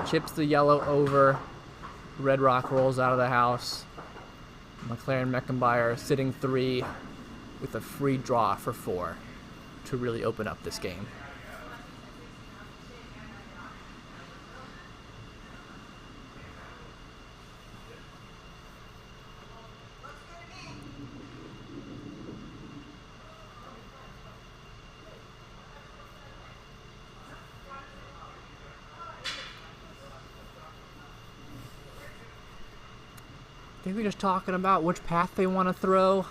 Chips the yellow over. Red Rock rolls out of the house. McLaren-Beckenbauer sitting 3 with a free draw for 4 to really open up this game. I think we're just talking about which path they want to throw.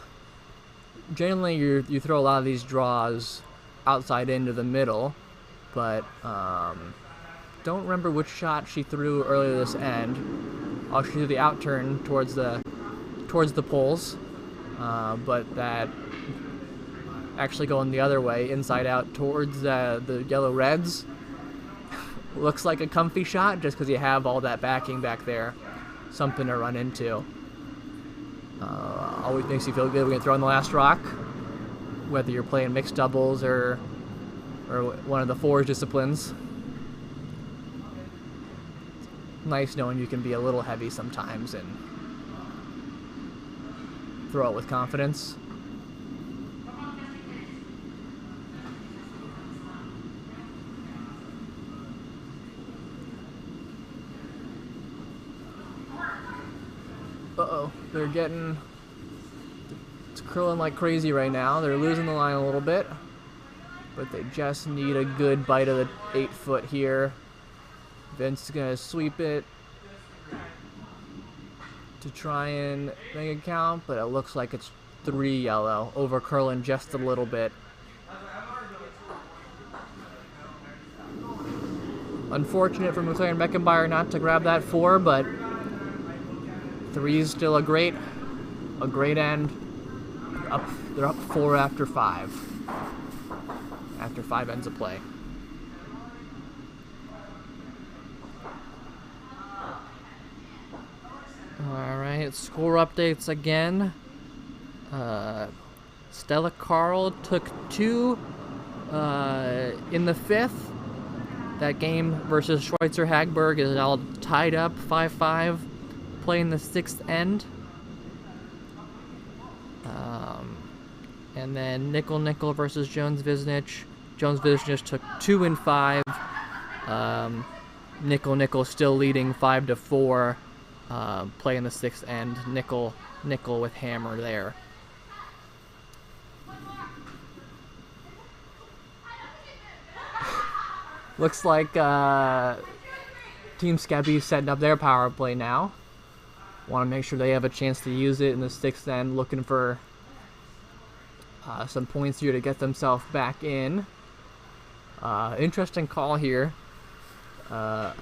Generally, you throw a lot of these draws outside into the middle, but don't remember which shot she threw earlier this end. She threw the out turn towards the poles, but that actually going the other way, inside out towards the yellow reds. Looks like a comfy shot just because you have all that backing back there, something to run into. Always makes you feel good when you throw in the last rock, whether you're playing mixed doubles or one of the 4 disciplines. Nice knowing you can be a little heavy sometimes and throw it with confidence. Uh-oh, they're getting... It's curling like crazy right now. They're losing the line a little bit, but they just need a good bite of the 8-foot here. Vince is going to sweep it to try and make it count, but it looks like it's 3 yellow, over curling just a little bit. Unfortunate for McLaren-Beckenbauer not to grab that 4, but 3 is still a great end. They're up 4 after 5. After 5 ends of play. Alright, score updates again. Stella Carl took 2 in the 5th. That game versus Schweitzer Hagberg is all tied up 5-5. Playing the 6th end. And then Nickel versus Jones-Visnich. Jones-Visnich took 2 in 5. Nickel still leading 5-4. Playing the 6th end. Nickel with hammer there. Looks like Team Skebby's setting up their power play now. Want to make sure they have a chance to use it in the 6th end, looking for some points here to get themselves back in. Interesting call here. A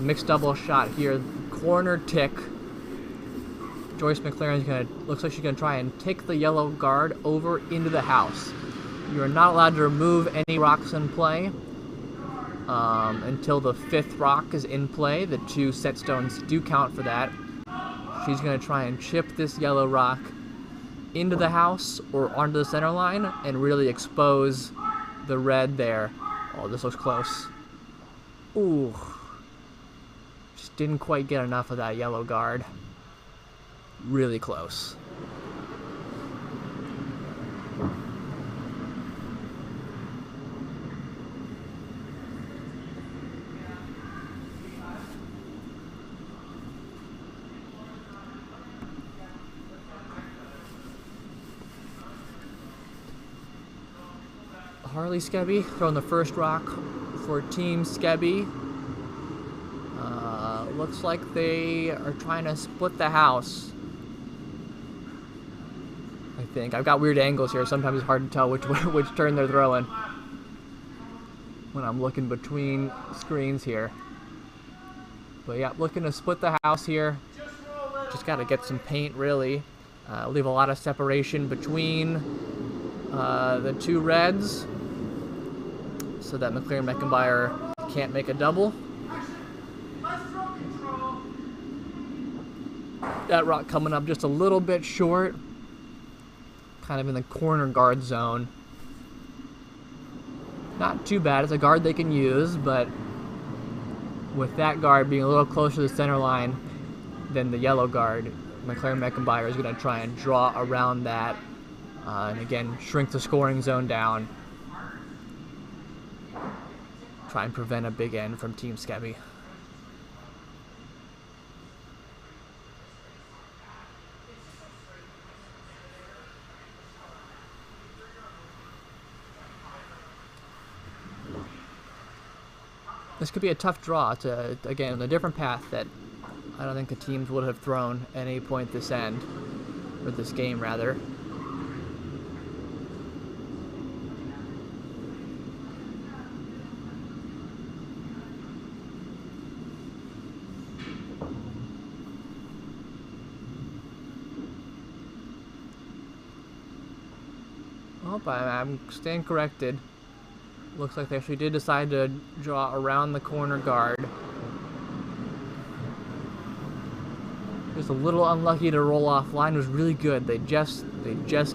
mixed double shot here. Corner tick. Joyce McLaren's looks like she's gonna try and tick the yellow guard over into the house. You are not allowed to remove any rocks in play until the 5th rock is in play. The 2 set stones do count for that. She's going to try and chip this yellow rock into the house or onto the center line and really expose the red there. Oh, this looks close. Ooh. Just didn't quite get enough of that yellow guard. Really close. Harley Skebby throwing the first rock for Team Skebby. Looks like they are trying to split the house. I think. I've got weird angles here. Sometimes it's hard to tell which turn they're throwing when I'm looking between screens here. But yeah, looking to split the house here. Just got to get some paint, really. Leave a lot of separation between the two reds so that McLaren-Meckenbauer can't make a double. That rock coming up just a little bit short, kind of in the corner guard zone. Not too bad. It's a guard they can use, but with that guard being a little closer to the center line than the yellow guard, McLaren-Meckenbauer is going to try and draw around that and again shrink the scoring zone down. Try and prevent a big end from Team Skebby. This could be a tough draw. It's again a different path that I don't think the teams would have thrown at any point this end, or this game rather. Oh, I'm staying corrected. Looks like they actually did decide to draw around the corner guard. Just a little unlucky to roll off. Line was really good. They just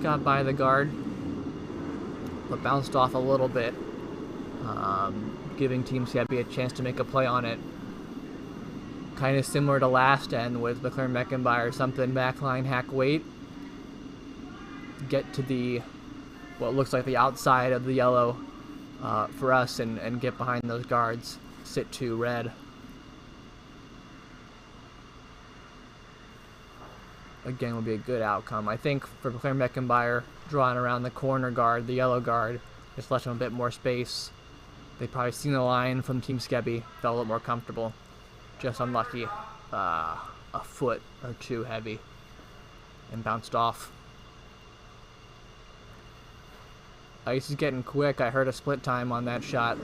got by the guard, but bounced off a little bit, giving Team Skebby a chance to make a play on it. Kind of similar to last end with McLaren-Meckenbauer, something backline hack weight. Get to the what looks like the outside of the yellow for us and get behind those guards. Sit to red. Again, will be a good outcome. I think for McLaren-Meckenbauer, drawing around the corner guard, the yellow guard, just left them a bit more space. They probably seen the line from Team Skebby, felt a little more comfortable. Just unlucky, a foot or two heavy, and bounced off. Ice is getting quick. I heard a split time on that shot.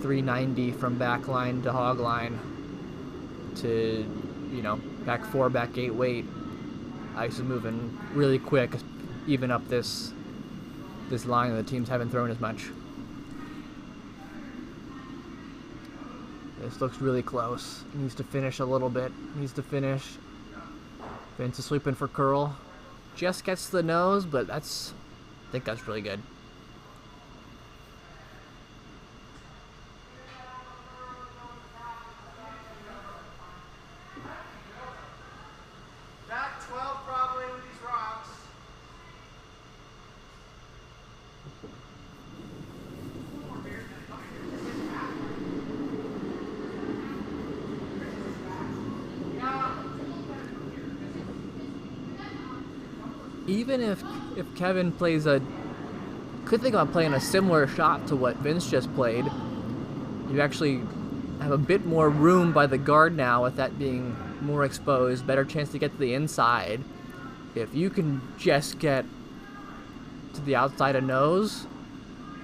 390 from back line to hog line to, back 4, back 8 weight. Ice is moving really quick, even up this line that the teams haven't thrown as much. This looks really close. Needs to finish a little bit. Needs to finish. Vince is sweeping for curl. Just gets the nose, but I think that's really good. Even if Kevin plays could think about playing a similar shot to what Vince just played, you actually have a bit more room by the guard now with that being more exposed, better chance to get to the inside. If you can just get to the outside of nose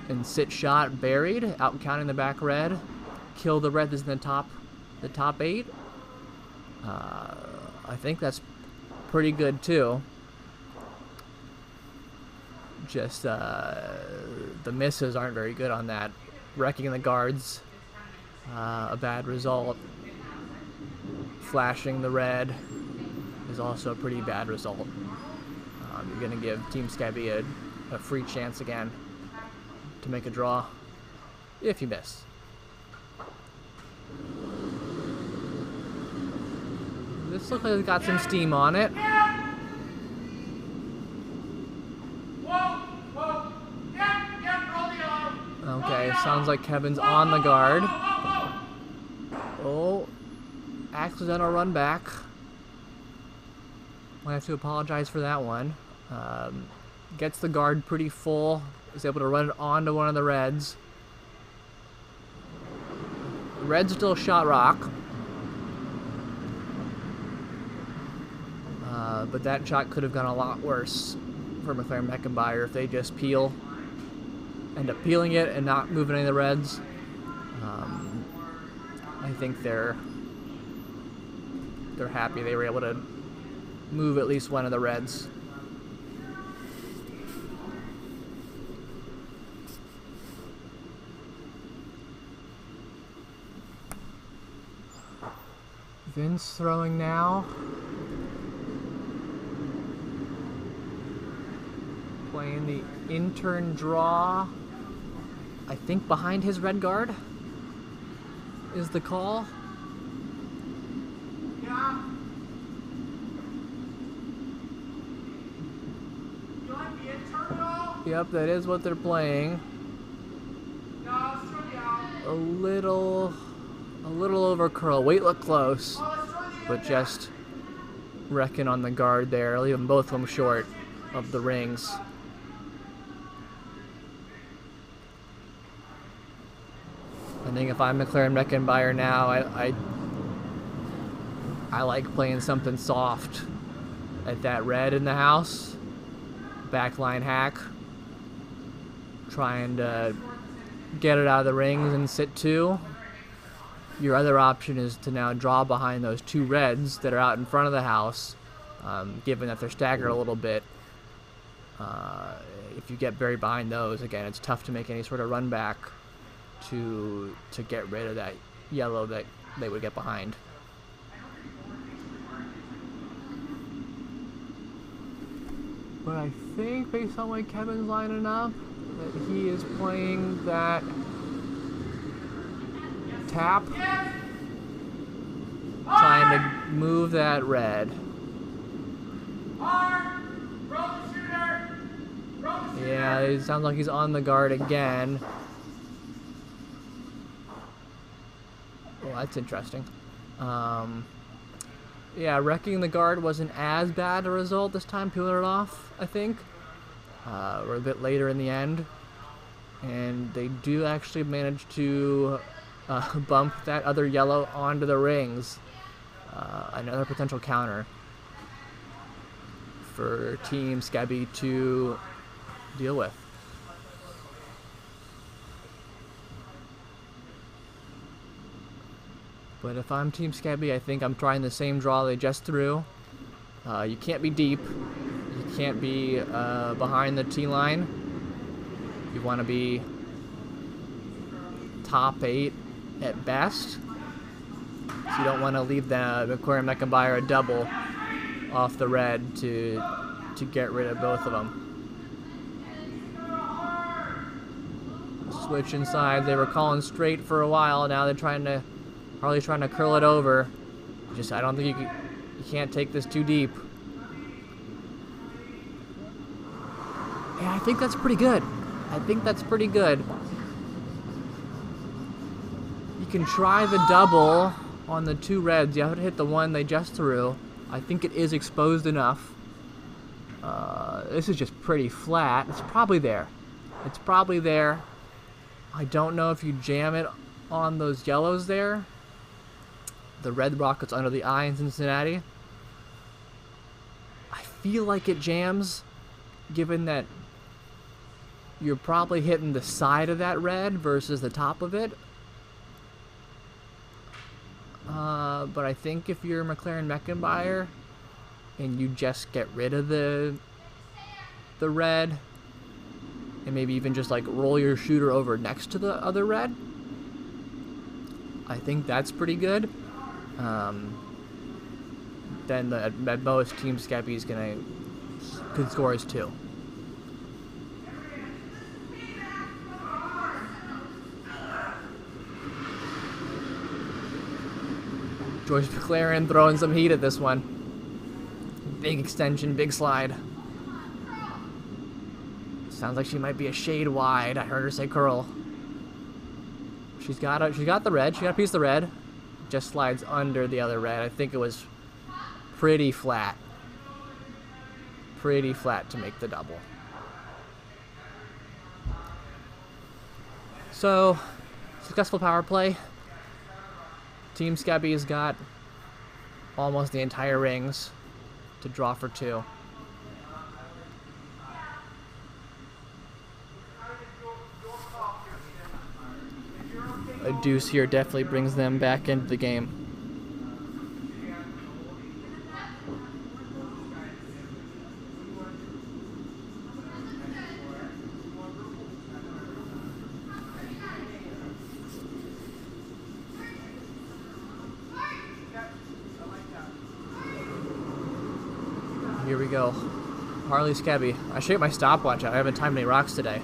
and sit shot buried, out counting the back red, kill the red that's in the top 8, I think that's pretty good too. Just the misses aren't very good on that. Wrecking the guards, a bad result. Flashing the red is also a pretty bad result. You're going to give Team Skebby a free chance again to make a draw if you miss. This looks like it's got some steam on it. Okay, sounds like Kevin's on the guard. Oh, accidental run back. Might have to apologize for that one. Gets the guard pretty full. Is able to run it onto one of the reds. The red's still shot rock. But that shot could have gone a lot worse. for McLaren Meckenbauer if they just end up peeling it and not moving any of the reds. I think they're happy they were able to move at least one of the reds. Vince throwing now. Playing the intern draw. I think behind his red guard is the call. Yeah. You like the intern at all? Yep, that is what they're playing. No, let's throw the out. A little over curl. Wait, look close. Oh, let's throw the But just wrecking on the guard there, leaving both of them short of the rings. I think if I'm McLaren Meckenbauer now, I like playing something soft at that red in the house. Backline hack. Trying to get it out of the rings and sit two. Your other option is to now draw behind those two reds that are out in front of the house, given that they're staggered a little bit. If you get buried behind those, again, it's tough to make any sort of run back to get rid of that yellow that they would get behind. But I think, based on what Kevin's lining up, that he is playing that tap, trying to move that red. Yeah, it sounds like he's on the guard again. Well, that's interesting. Yeah, wrecking the guard wasn't as bad a result this time, peeling it off, I think. We're a bit later in the end. And they do actually manage to bump that other yellow onto the rings. Another potential counter for Team Scabby to deal with. But if I'm Team Scabby, I think I'm trying the same draw they just threw. You can't be deep. You can't be behind the tee line. You want to be top 8 at best. So you don't want to leave the McLaren Meckenbauer a double off the red to get rid of both of them. Switch inside. They were calling straight for a while. Now they're Harley's trying to curl it over. I don't think you can't take this too deep. Yeah, I think that's pretty good. You can try the double on the two reds. You have to hit the one they just threw. I think it is exposed enough. This is just pretty flat. It's probably there. I don't know if you jam it on those yellows there. The red rockets under the eye in Cincinnati. I feel like it jams, given that you're probably hitting the side of that red versus the top of it. But I think if you're McLaren Meckenbauer and you just get rid of the red and maybe even just like roll your shooter over next to the other red, I think that's pretty good. Then at most, Team Scabby is could score as 2. George McLaren throwing some heat at this one. Big extension, big slide. Sounds like she might be a shade wide. I heard her say curl. She's got the red. She got a piece of the red. Just slides under the other red. I think it was pretty flat. Pretty flat to make the double. So, successful power play. Team Scabby's got almost the entire rings to draw for 2. a deuce here definitely brings them back into the game. Here we go. Harley Scabby. I should get my stopwatch out. I haven't timed any rocks today.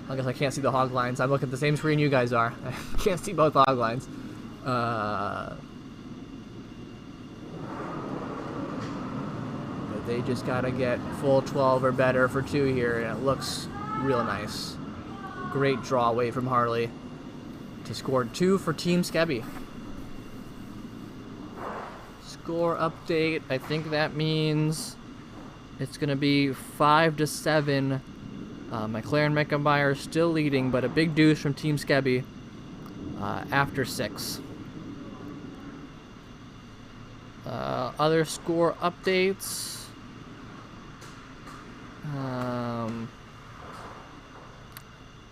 I guess I can't see the hog lines. I'm looking at the same screen you guys are. I can't see both hog lines. But they just gotta get full 12 or better for 2 here, and it looks real nice. Great draw away from Harley to score 2 for Team Scabby. Score update, I think that means it's going to be 5-7. McLaren Meckenmeyer still leading, but a big deuce from Team Scabby after 6. Other score updates.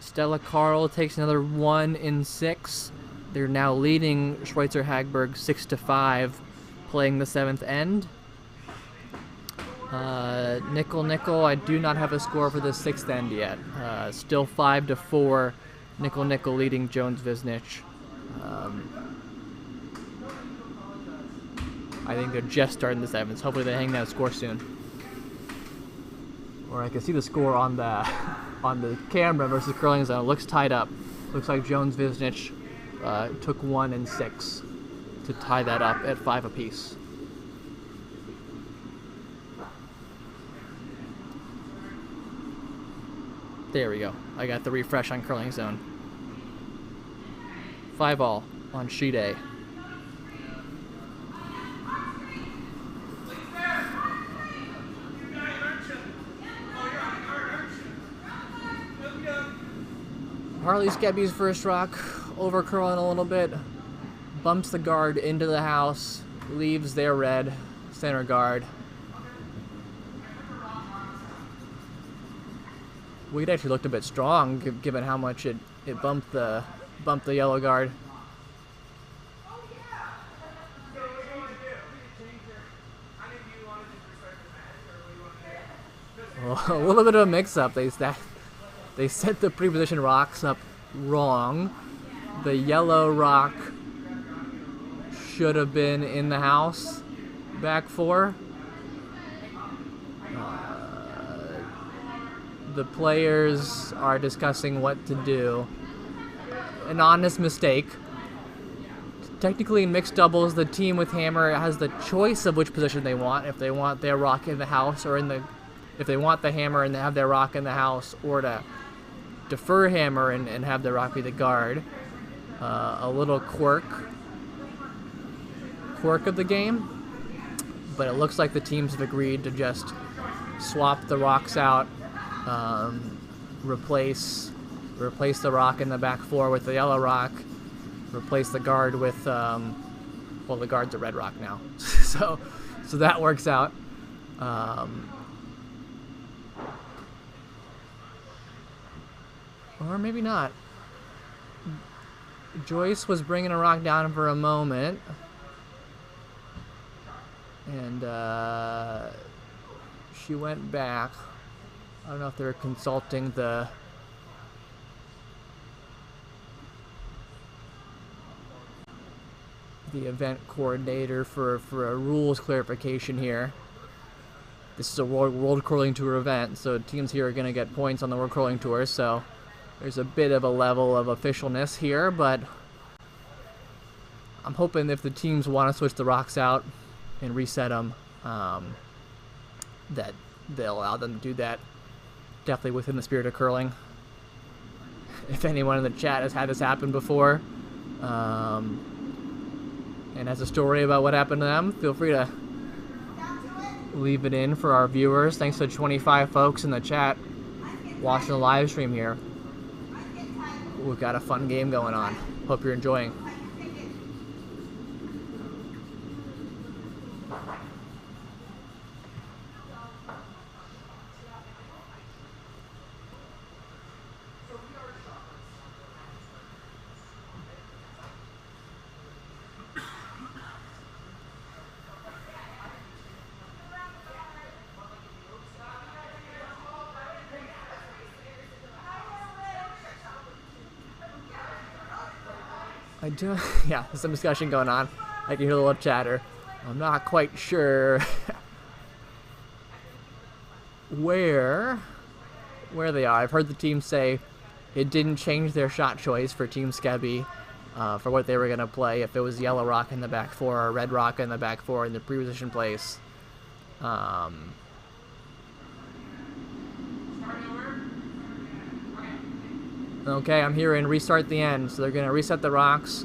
Stella Carl takes another 1 in 6. They're now leading Schweitzer Hagberg 6-5. Playing the 7th end. Nickel, I do not have a score for the 6th end yet. Still 5-4. Nickel leading Jones Visnich. I think they're just starting the 7th. Hopefully they hang that score soon. Or I can see the score on the camera versus Curling Zone. It looks tied up. Looks like Jones Visnich took 1 in 6. To tie that up at 5 apiece. There we go. I got the refresh on Curling Zone. 5-all on sheet A. Harley Scabby's first rock over curling a little bit. Bumps the guard into the house, leaves their red center guard. We'd actually looked a bit strong given how much it bumped the yellow guard. Well, a little bit of a mix-up. They set the pre-position rocks up wrong. The yellow rock should have been in the house, back 4. The players are discussing what to do. An honest mistake. Technically in mixed doubles, the team with hammer has the choice of which position they want. If they want their rock in the house or if they want the hammer and have their rock in the house, or to defer hammer and have the rock be the guard. A little quirk of the game, but it looks like the teams have agreed to just swap the rocks out, replace the rock in the back 4 with the yellow rock, replace the guard with well, the guard's a red rock now. so that works out. Or maybe not. Joyce was bringing a rock down for a moment, and she went back. I don't know if they're consulting the event coordinator for a rules clarification here. This is a World Curling Tour event, so teams here are going to get points on the World Curling Tour, so there's a bit of a level of officialness here, but I'm hoping if the teams want to switch the rocks out and reset them, that they'll allow them to do that. Definitely within the spirit of curling. If anyone in the chat has had this happen before, and has a story about what happened to them, feel free to leave it in for our viewers. Thanks to 25 folks in the chat watching the live stream here. We've got a fun game going on. Hope you're enjoying. I do, yeah, there's some discussion going on. I can hear a little chatter. I'm not quite sure where they are. I've heard the team say it didn't change their shot choice for Team Skebby for what they were going to play, if it was yellow rock in the back four or red rock in the back four in the pre-position place. Okay, I'm hearing restart the end, so they're going to reset the rocks.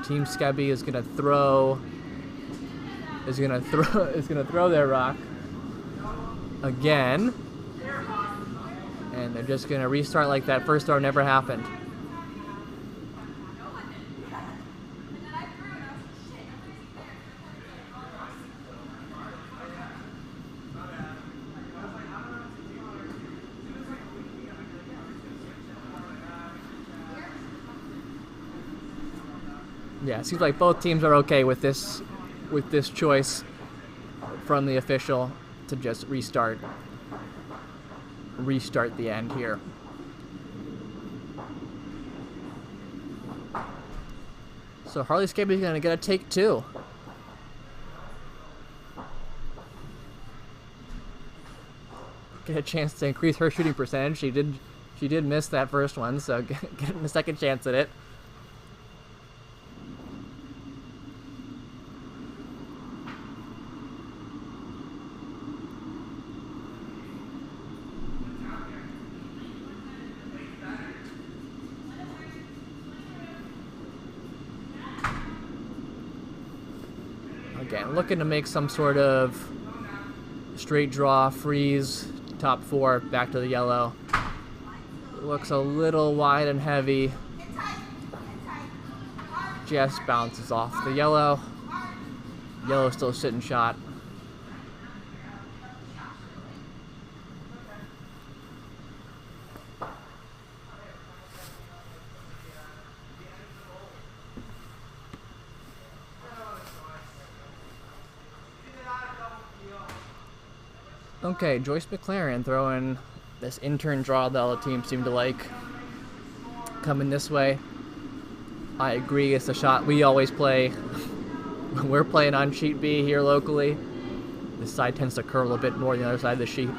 Team Skebby is going to throw their rock again, and they're just going to restart like that first throw never happened. Yeah, it seems like both teams are okay with this choice from the official to just restart the end here. So Harley Skebby's gonna get a take two. Get a chance to increase her shooting percentage. She did miss that first one, so getting a second chance at it. Again, looking to make some sort of straight draw, freeze, top four, back to the yellow. Looks a little wide and heavy. Just bounces off the yellow. Yellow still sitting shot. Okay, Joyce McLaren throwing this intern draw that all the teams seem to like. Coming this way. I agree, it's a shot we always play when we're playing on sheet B here locally. This side tends to curl a bit more than the other side of the sheet.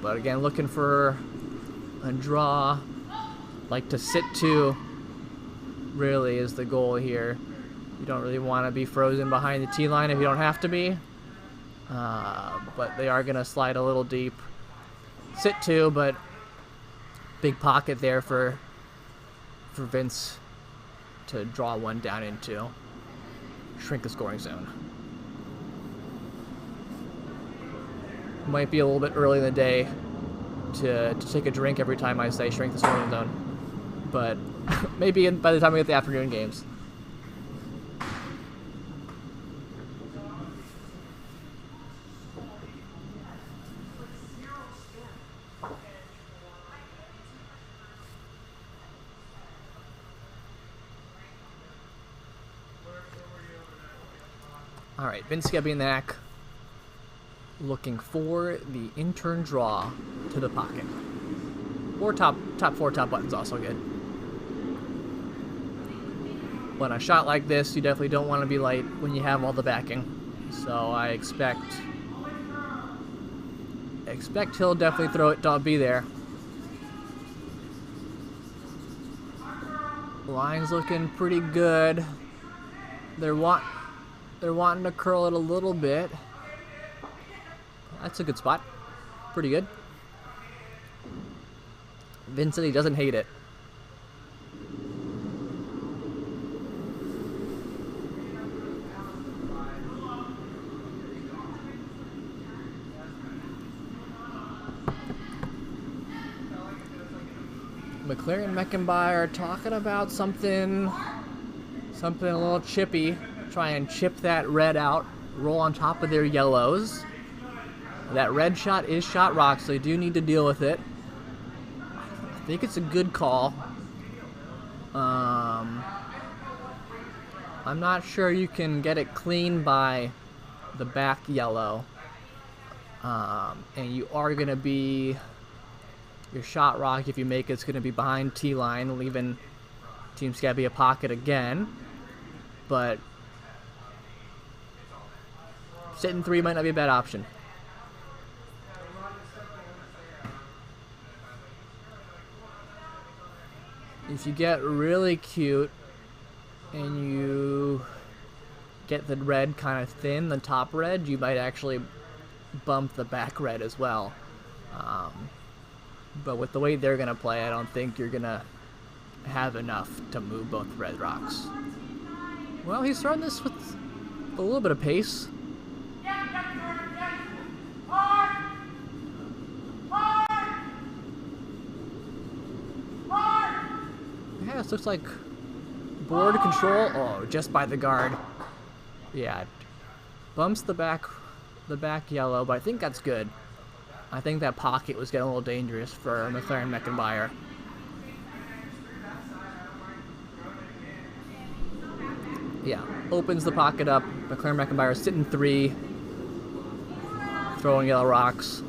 But again, looking for a draw. Like to sit to really is the goal here. You don't really want to be frozen behind the tee line if you don't have to be. But they are going to slide a little deep. Sit to, but big pocket there for Vince to draw one down into. Shrink the scoring zone. Might be a little bit early in the day to take a drink every time I say shrink the scoring zone. But maybe by the time we get the afternoon games. All right, Vince Skebby looking for the intern draw to the pocket. Or top four, top button's also good. But a shot like this, you definitely don't want to be light when you have all the backing. So I expect he'll definitely throw it, don't be there. Line's looking pretty good. They're wanting to curl it a little bit. That's a good spot. Pretty good. Vince said he doesn't hate it. McLaren and Meckenby are talking about something a little chippy. Try and chip that red out, roll on top of their yellows. That red shot is shot rock, so they do need to deal with it. I think it's a good call. I'm not sure you can get it clean by the back yellow. And you are going to be, your shot rock, if you make it's going to be behind T-line, leaving Team Scabby a pocket again, but sitting 3 might not be a bad option. If you get really cute and you get the red kind of thin, the top red, you might actually bump the back red as well. But with the way they're going to play, I don't think you're going to have enough to move both red rocks. Well, he's throwing this with a little bit of pace. Yeah, this looks like board control. Oh, just by the guard. Yeah, bumps the back yellow, but I think that's good. I think that pocket was getting a little dangerous for McLaren Meckenbauer. Yeah, opens the pocket up. McLaren Meckenbauer sitting 3, throwing yellow rocks.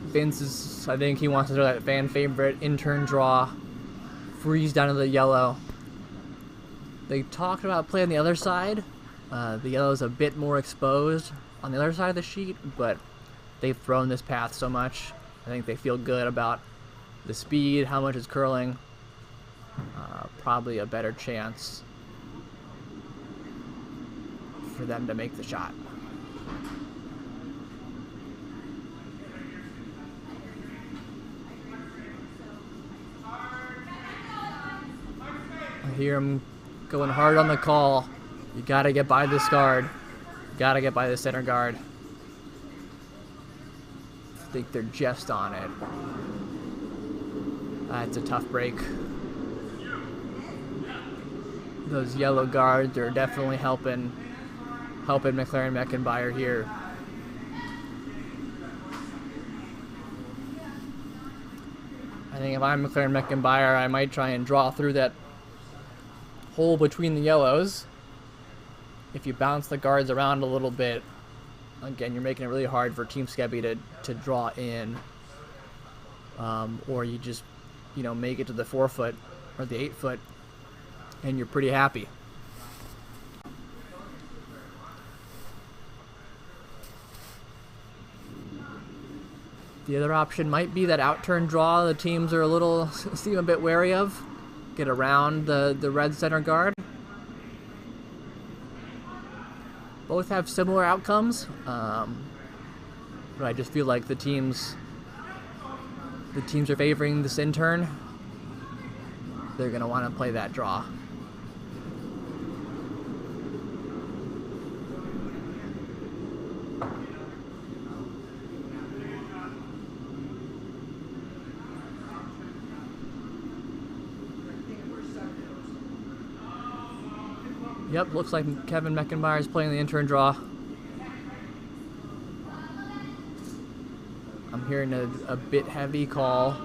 Vince is, I think he wants to throw that fan favorite in-turn draw, freeze down to the yellow. They talked about playing the other side. The yellow's a bit more exposed on the other side of the sheet, but they've thrown this path so much. I think they feel good about the speed, how much it's curling. Probably a better chance for them to make the shot. I hear him going hard on the call. You gotta get by this guard. Gotta get by the center guard. I think they're just on it. That's a tough break. Those yellow guards are definitely helping McLaren Meckenbauer here. I think if I'm McLaren Meckenbauer, I might try and draw through that hole between the yellows. If you bounce the guards around a little bit, again, you're making it really hard for Team Scabby to draw in. Or you just, make it to the 4 foot or the 8 foot, and you're pretty happy. The other option might be that out-turn draw the teams are seem a bit wary of. Get around the red center guard. Both have similar outcomes, but I just feel like the teams are favoring this in-turn. They're going to want to play that draw. Yep, looks like Kevin Meckenbauer is playing the in-turn draw. I'm hearing a bit heavy call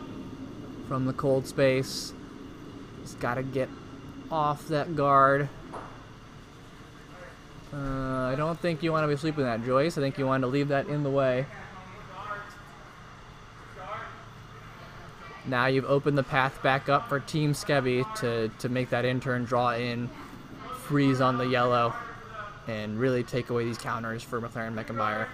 from the cold space. He's got to get off that guard. I don't think you want to be sleeping that, Joyce. I think you want to leave that in the way. Now you've opened the path back up for Team Scabby to make that in-turn draw in, freeze on the yellow, and really take away these counters for McLaren Meckenbauer.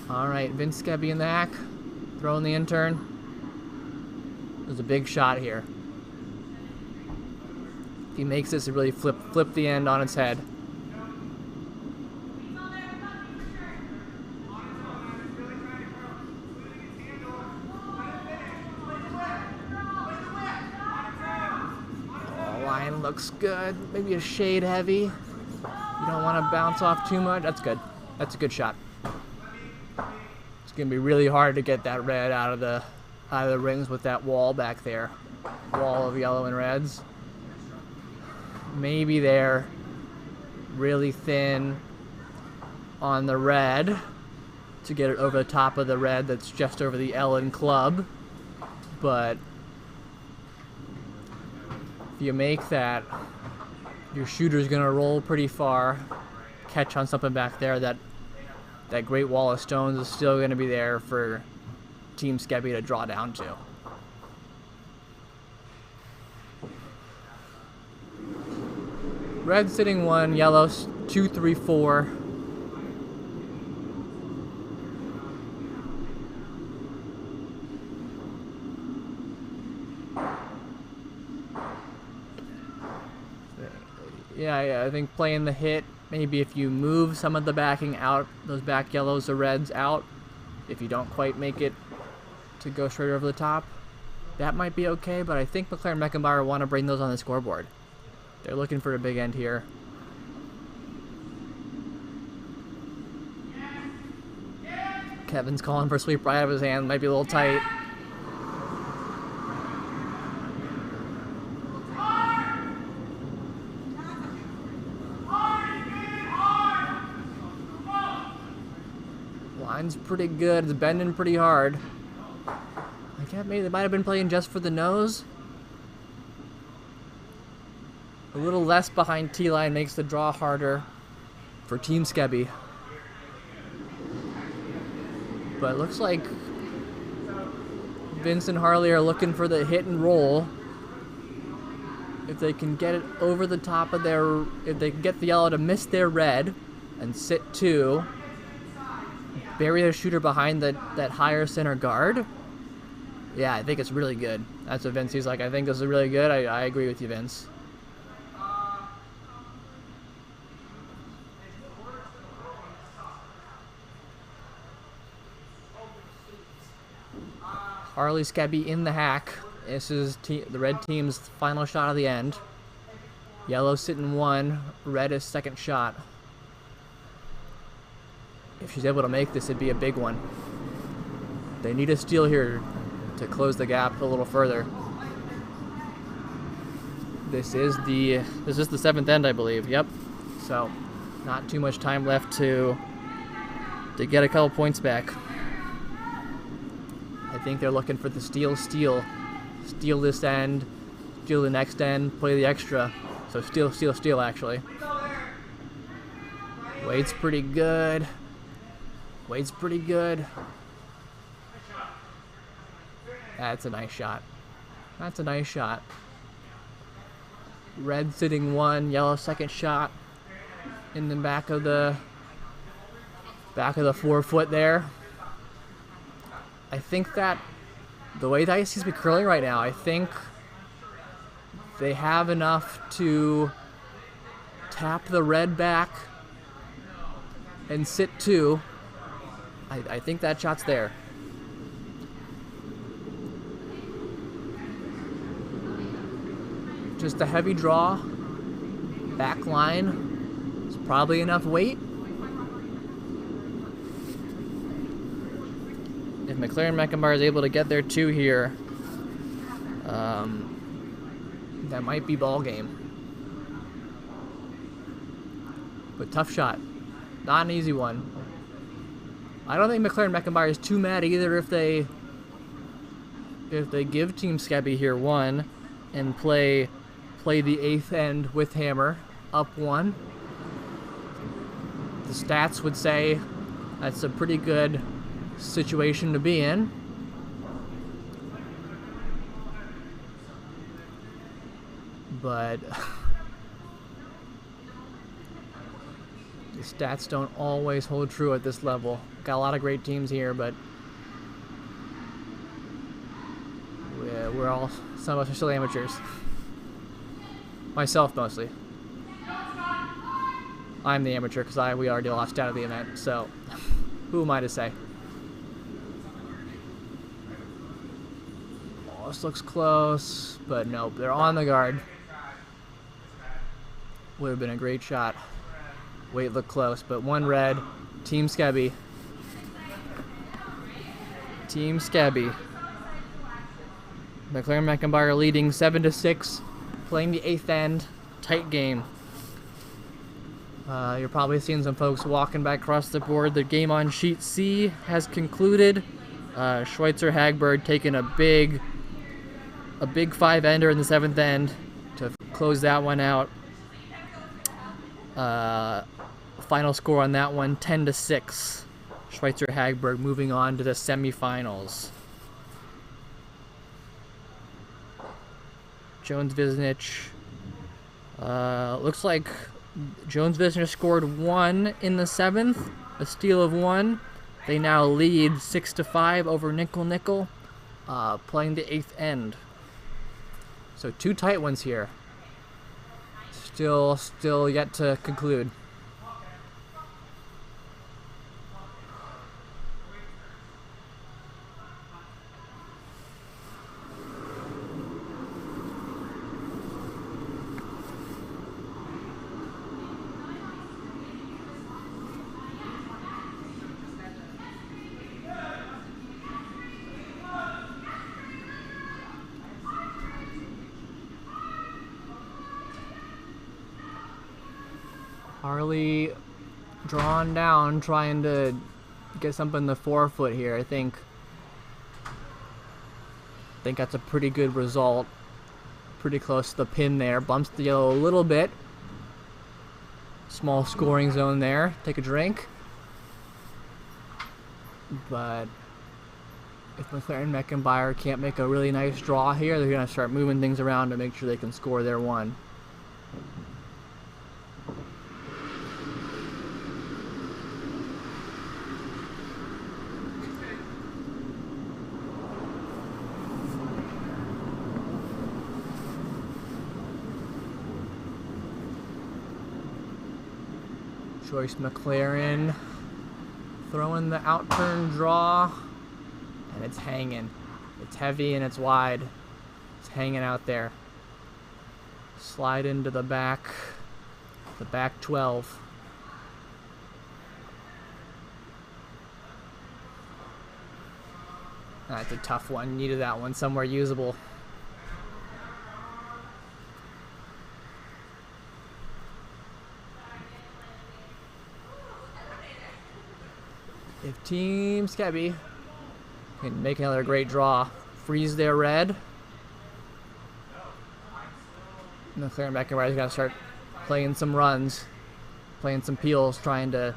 All right, Vince Scabby in the hack, throwing the in-turn. There's a big shot here. If he makes this, it really flip the end on its head. Oh, line looks good. Maybe a shade heavy. You don't want to bounce off too much. That's good. That's a good shot. It's gonna be really hard to get that red out of the rings with that wall back there. Wall of yellow and reds. Maybe they're really thin on the red to get it over the top of the red that's just over the L in club. But if you make that, your shooter's going to roll pretty far, catch on something back there. That great wall of stones is still going to be there for Team Skebby to draw down to. Red sitting 1, yellow 2, 3, 4. Yeah, I think playing the hit, maybe if you move some of the backing out, those back yellows or reds out, if you don't quite make it to go straight over the top, that might be okay, but I think McLaren-Meckenbauer want to bring those on the scoreboard. They're looking for a big end here. Kevin's calling for a sweep right out of his hand, might be a little tight. Line's pretty good, it's bending pretty hard. I can't, maybe they might have been playing just for the nose. A little less behind T-line makes the draw harder for Team Skebby. But it looks like Vince and Harley are looking for the hit and roll. If they can get it over the top of their, if they can get the yellow to miss their red and sit 2, bury their shooter behind that higher center guard. Yeah, I think it's really good. That's what Vince, he's like, I think this is really good. I agree with you, Vince. Harley Skebby in the hack. This is the red team's final shot of the end. Yellow sitting 1, red is second shot. If she's able to make this, it'd be a big one. They need a steal here to close the gap a little further. This is the 7th end, I believe. Yep. So, not too much time left to get a couple points back. I think they're looking for the steal this end, steal the next end, play the extra. So steal actually. Wade's pretty good. That's a nice shot. Red sitting 1, yellow second shot in the back of the 4-foot there. I think that the way the ice seems to be curling right now, I think they have enough to tap the red back and sit 2. I think that shot's there. Just a heavy draw. Back line. It's probably enough weight. If McLaren-Meckenbauer is able to get their 2 here, that might be ball game. But tough shot. Not an easy one. I don't think McLaren-Meckenbauer is too mad either if they give Team Skebby here 1 and play the 8th end with hammer up 1. The stats would say that's a pretty good situation to be in. But the stats don't always hold true at this level. Got a lot of great teams here, but some of us are still amateurs. Myself mostly. I'm the amateur because we already lost out of the event, so who am I to say? Oh, this looks close, but nope, they're on the guard. Would have been a great shot. Wait, look close, but 1 red. Team Skebby. McLaren-Meckenbauer leading 7-6, playing the 8th end. Tight game. You're probably seeing some folks walking back across the board. The game on sheet C has concluded. Schweitzer Hagberg taking a big 5-ender in the 7th end to close that one out. Final score on that one, 10-6. Schweitzer Hagberg moving on to the semifinals. Jones Visnich. Looks like Jones Visnich scored 1 in the 7th, a steal of 1. They now lead 6-5 over Nickel, playing the 8th end. So 2 tight ones here. Still yet to conclude. Harley drawn down, trying to get something in the forefoot here. I think that's a pretty good result. Pretty close to the pin there. Bumps the yellow a little bit. Small scoring zone there. Take a drink. But if McLaren Meckenbauer can't make a really nice draw here, they're going to start moving things around to make sure they can score their 1. Joyce McLaren throwing the outturn draw, and it's hanging. It's heavy and it's wide. It's hanging out there. Slide into the back 12. That's a tough one. Needed that one somewhere usable. If Team Skebby can make another great draw, freeze their red, McLaren Meckenbauer's got to start playing some runs, playing some peels, trying to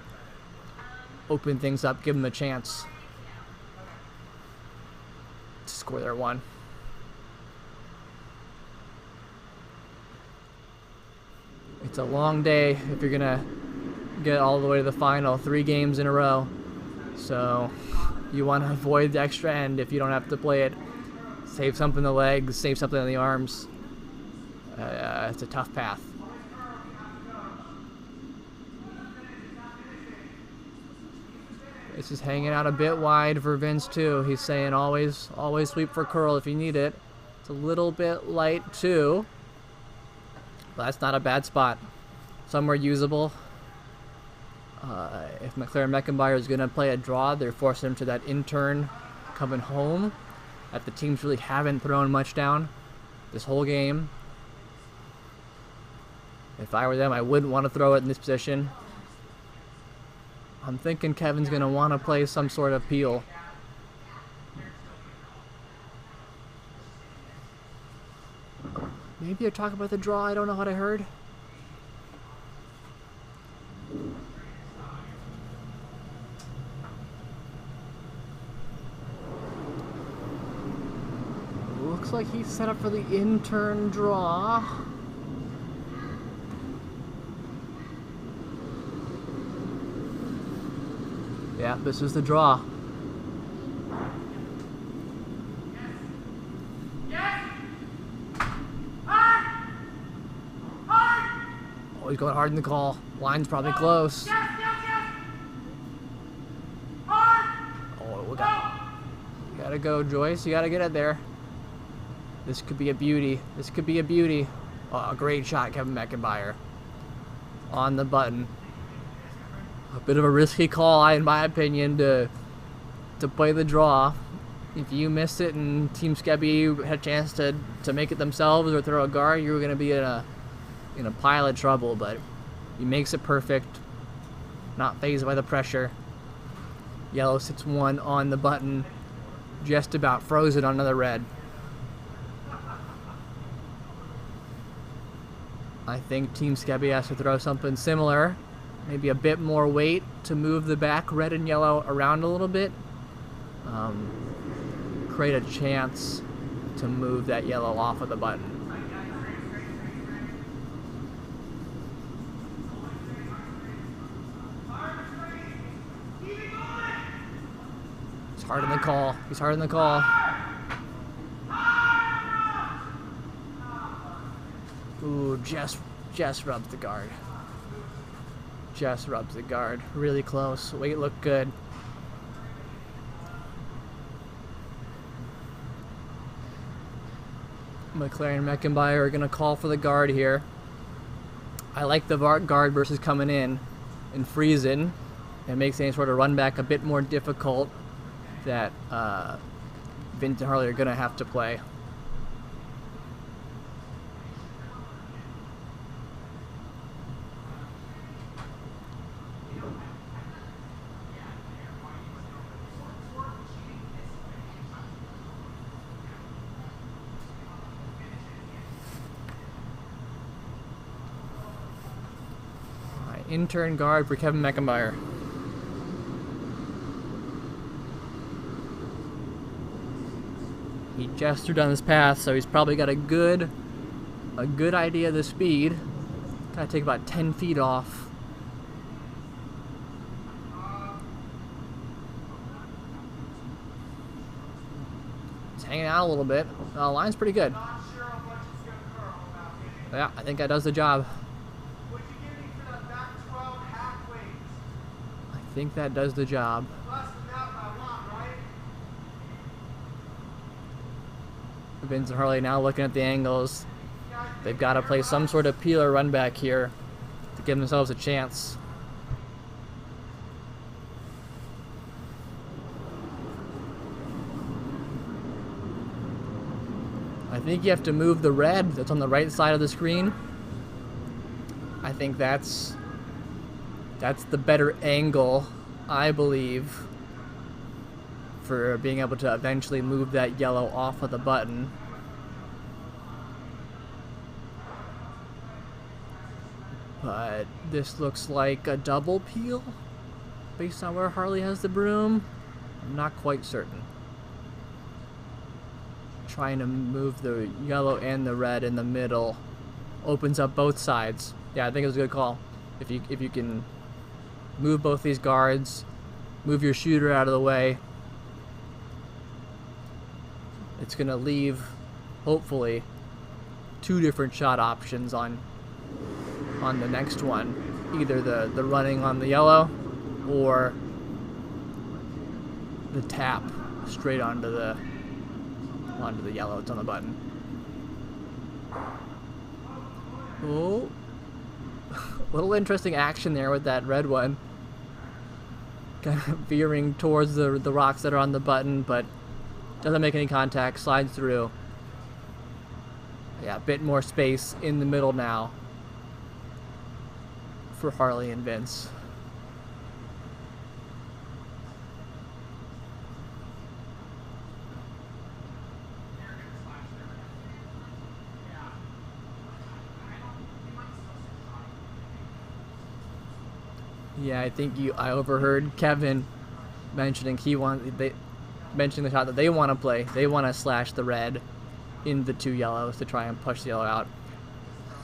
open things up, give them a chance to score their 1. It's a long day if you're going to get all the way to the final. 3 games in a row. So you want to avoid the extra end if you don't have to play it. Save something in the legs, save something in the arms. It's a tough path. This is hanging out a bit wide for Vince too. He's saying always sweep for curl if you need it. It's a little bit light too, but that's not a bad spot. Somewhere usable. If McLaren Meckenbauer is going to play a draw, they're forcing him to that in-turn coming home. That the teams really haven't thrown much down this whole game. If I were them, I wouldn't want to throw it in this position. I'm thinking Kevin's going to want to play some sort of peel. Maybe they're talking about the draw. I don't know what I heard. Looks like he's set up for the in-turn draw. Yeah, this is the draw. Oh, he's going hard in the call. Line's probably close. Oh, we gotta go, Joyce. You gotta get it there. This could be a beauty. This could be a beauty. Oh, a great shot, Kevin Meckenbauer. On the button. A bit of a risky call, in my opinion, to play the draw. If you missed it and Team Skebby had a chance to make it themselves or throw a guard, you were going to be in a pile of trouble. But He makes it perfect. Not fazed by the pressure. Yellow sits one on the button. Just about frozen onto the red. I think Team Skebby has to throw something similar. Maybe a bit more weight to move the back red and yellow around a little bit. Create a chance to move that yellow off of the button. He's hard in the call. He's hard in the call. Ooh, just rubs the guard. Just rubs the guard. Really close. Weight looked good. McLaren and Meckenbauer are going to call for the guard here. I like the guard versus coming in and freezing. It makes any sort of run back a bit more difficult that Vince and Harley are going to have to play. Intern guard for Kevin Meckenbauer. He just threw down his path, so he's probably got a good idea of the speed. Gotta take about 10 feet off. It's hanging out a little bit. Line's pretty good. Yeah, I think that does the job. I think that does the job. Vince and Harley now looking at the angles. They've got to play some sort of peel or run back here to give themselves a chance. I think you have to move the red that's on the right side of the screen. I think that's the better angle, I believe, for being able to eventually move that yellow off of the button. But this looks like a double peel based on where Harley has the broom. I'm not quite certain. Trying to move the yellow and the red in the middle opens up both sides. Yeah, I think it was a good call. If you can move both these guards, move your shooter out of the way, it's going to leave, hopefully, two different shot options on the next one. Either the running on the yellow or the tap straight onto the yellow. It's on the button. Oh. Little interesting action there with that red one. Kind of veering towards the rocks that are on the button, but doesn't make any contact, slides through. Yeah, a bit more space in the middle now for Harley and Vince. Yeah, I think I overheard Kevin mentioning mentioning the shot that they want to play. They want to slash the red in the two yellows to try and push the yellow out.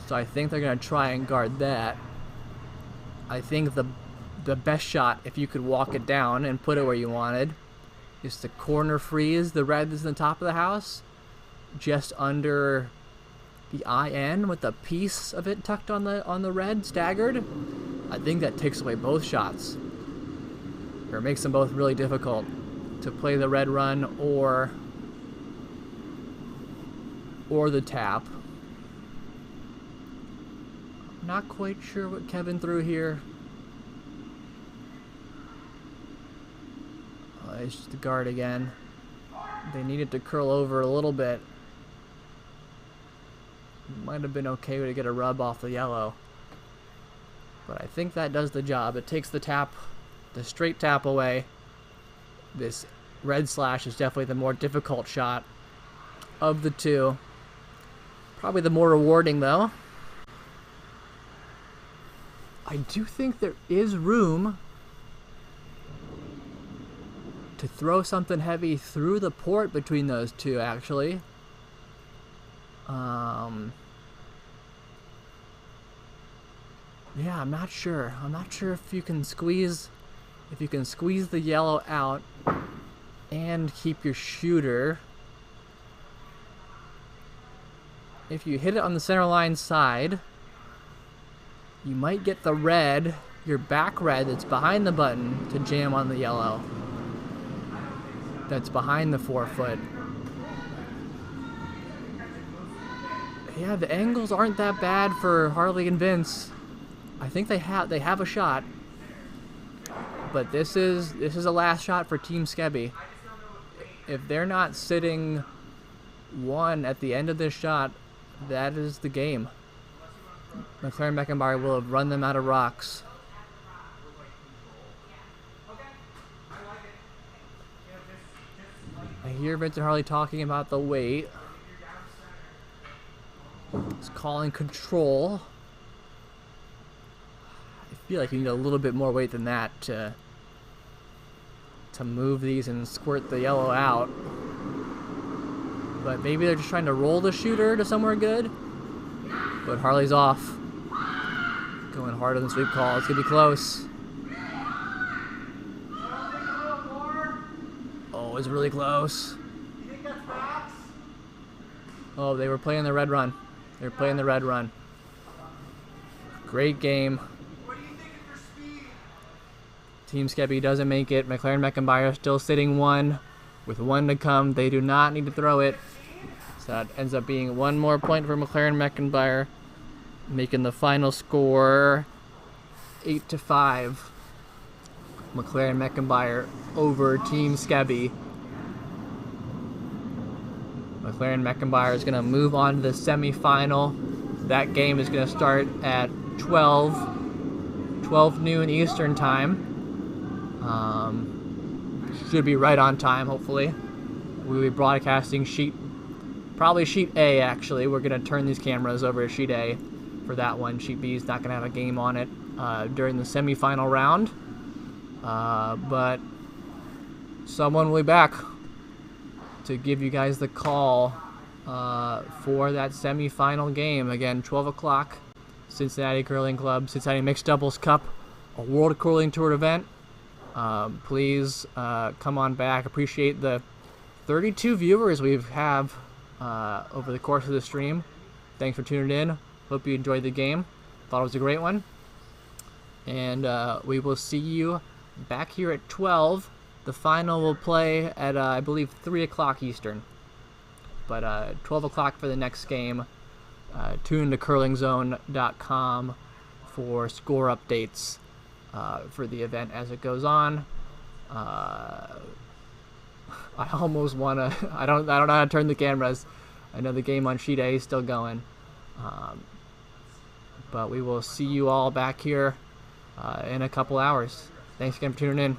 So I think they're going to try and guard that. I think the best shot, if you could walk it down and put it where you wanted, is to corner freeze the red that's in the top of the house, just under the IN with a piece of it tucked on the red, staggered. I think that takes away both shots, or makes them both really difficult to play the red run or the tap. Not quite sure what Kevin threw here. It's just the guard again. They needed to curl over a little bit. Might have been okay to get a rub off the yellow. But I think that does the job. It takes the straight tap away. This red slash is definitely the more difficult shot of the two. Probably the more rewarding, though. I do think there is room to throw something heavy through the port between those two, actually. Yeah, I'm not sure. I'm not sure if you can squeeze the yellow out and keep your shooter. If you hit it on the center line side, you might get the red, your back red that's behind the button, to jam on the yellow that's behind the 4-foot. Yeah, the angles aren't that bad for Harley and Vince. I think they have a shot, but this is a last shot for Team Skebby. If they're not sitting one at the end of this shot, that is the game. McLaren Meckenbauer will have run them out of rocks. I hear Vincent Harley talking about the weight. He's calling control. I feel like you need a little bit more weight than that to move these and squirt the yellow out. But maybe they're just trying to roll the shooter to somewhere good. But Harley's off. Going harder than sweep call. It's going to be close. Oh, it's really close. You think that's max? Oh, they were playing the red run. They were playing the red run. Great game. What do you think of your speed? Team Skebby doesn't make it. McLaren Meckenbauer still sitting one with one to come. They do not need to throw it. So that ends up being one more point for McLaren Meckenbauer, making the final score 8-5. McLaren Meckenbauer over Team Skebby. McLaren Meckenbauer is going to move on to the semifinal. That game is going to start at 12 noon Eastern time. Should be right on time, hopefully. We'll be broadcasting probably sheet A, actually. We're going to turn these cameras over to sheet A for that one. Sheet B is not going to have a game on it during the semifinal round. But someone will be back to give you guys the call for that semifinal game. Again, 12 o'clock, Cincinnati Curling Club, Cincinnati Mixed Doubles Cup, a World Curling Tour event. Please come on back. Appreciate the 32 viewers we have over the course of the stream. Thanks for tuning in. Hope you enjoyed the game. Thought it was a great one. And we will see you back here at 12. The final will play at, I believe, 3 o'clock Eastern. But 12 o'clock for the next game. Tune to curlingzone.com for score updates for the event as it goes on. I almost want to... I don't know how to turn the cameras. I know the game on sheet A is still going. But we will see you all back here in a couple hours. Thanks again for tuning in.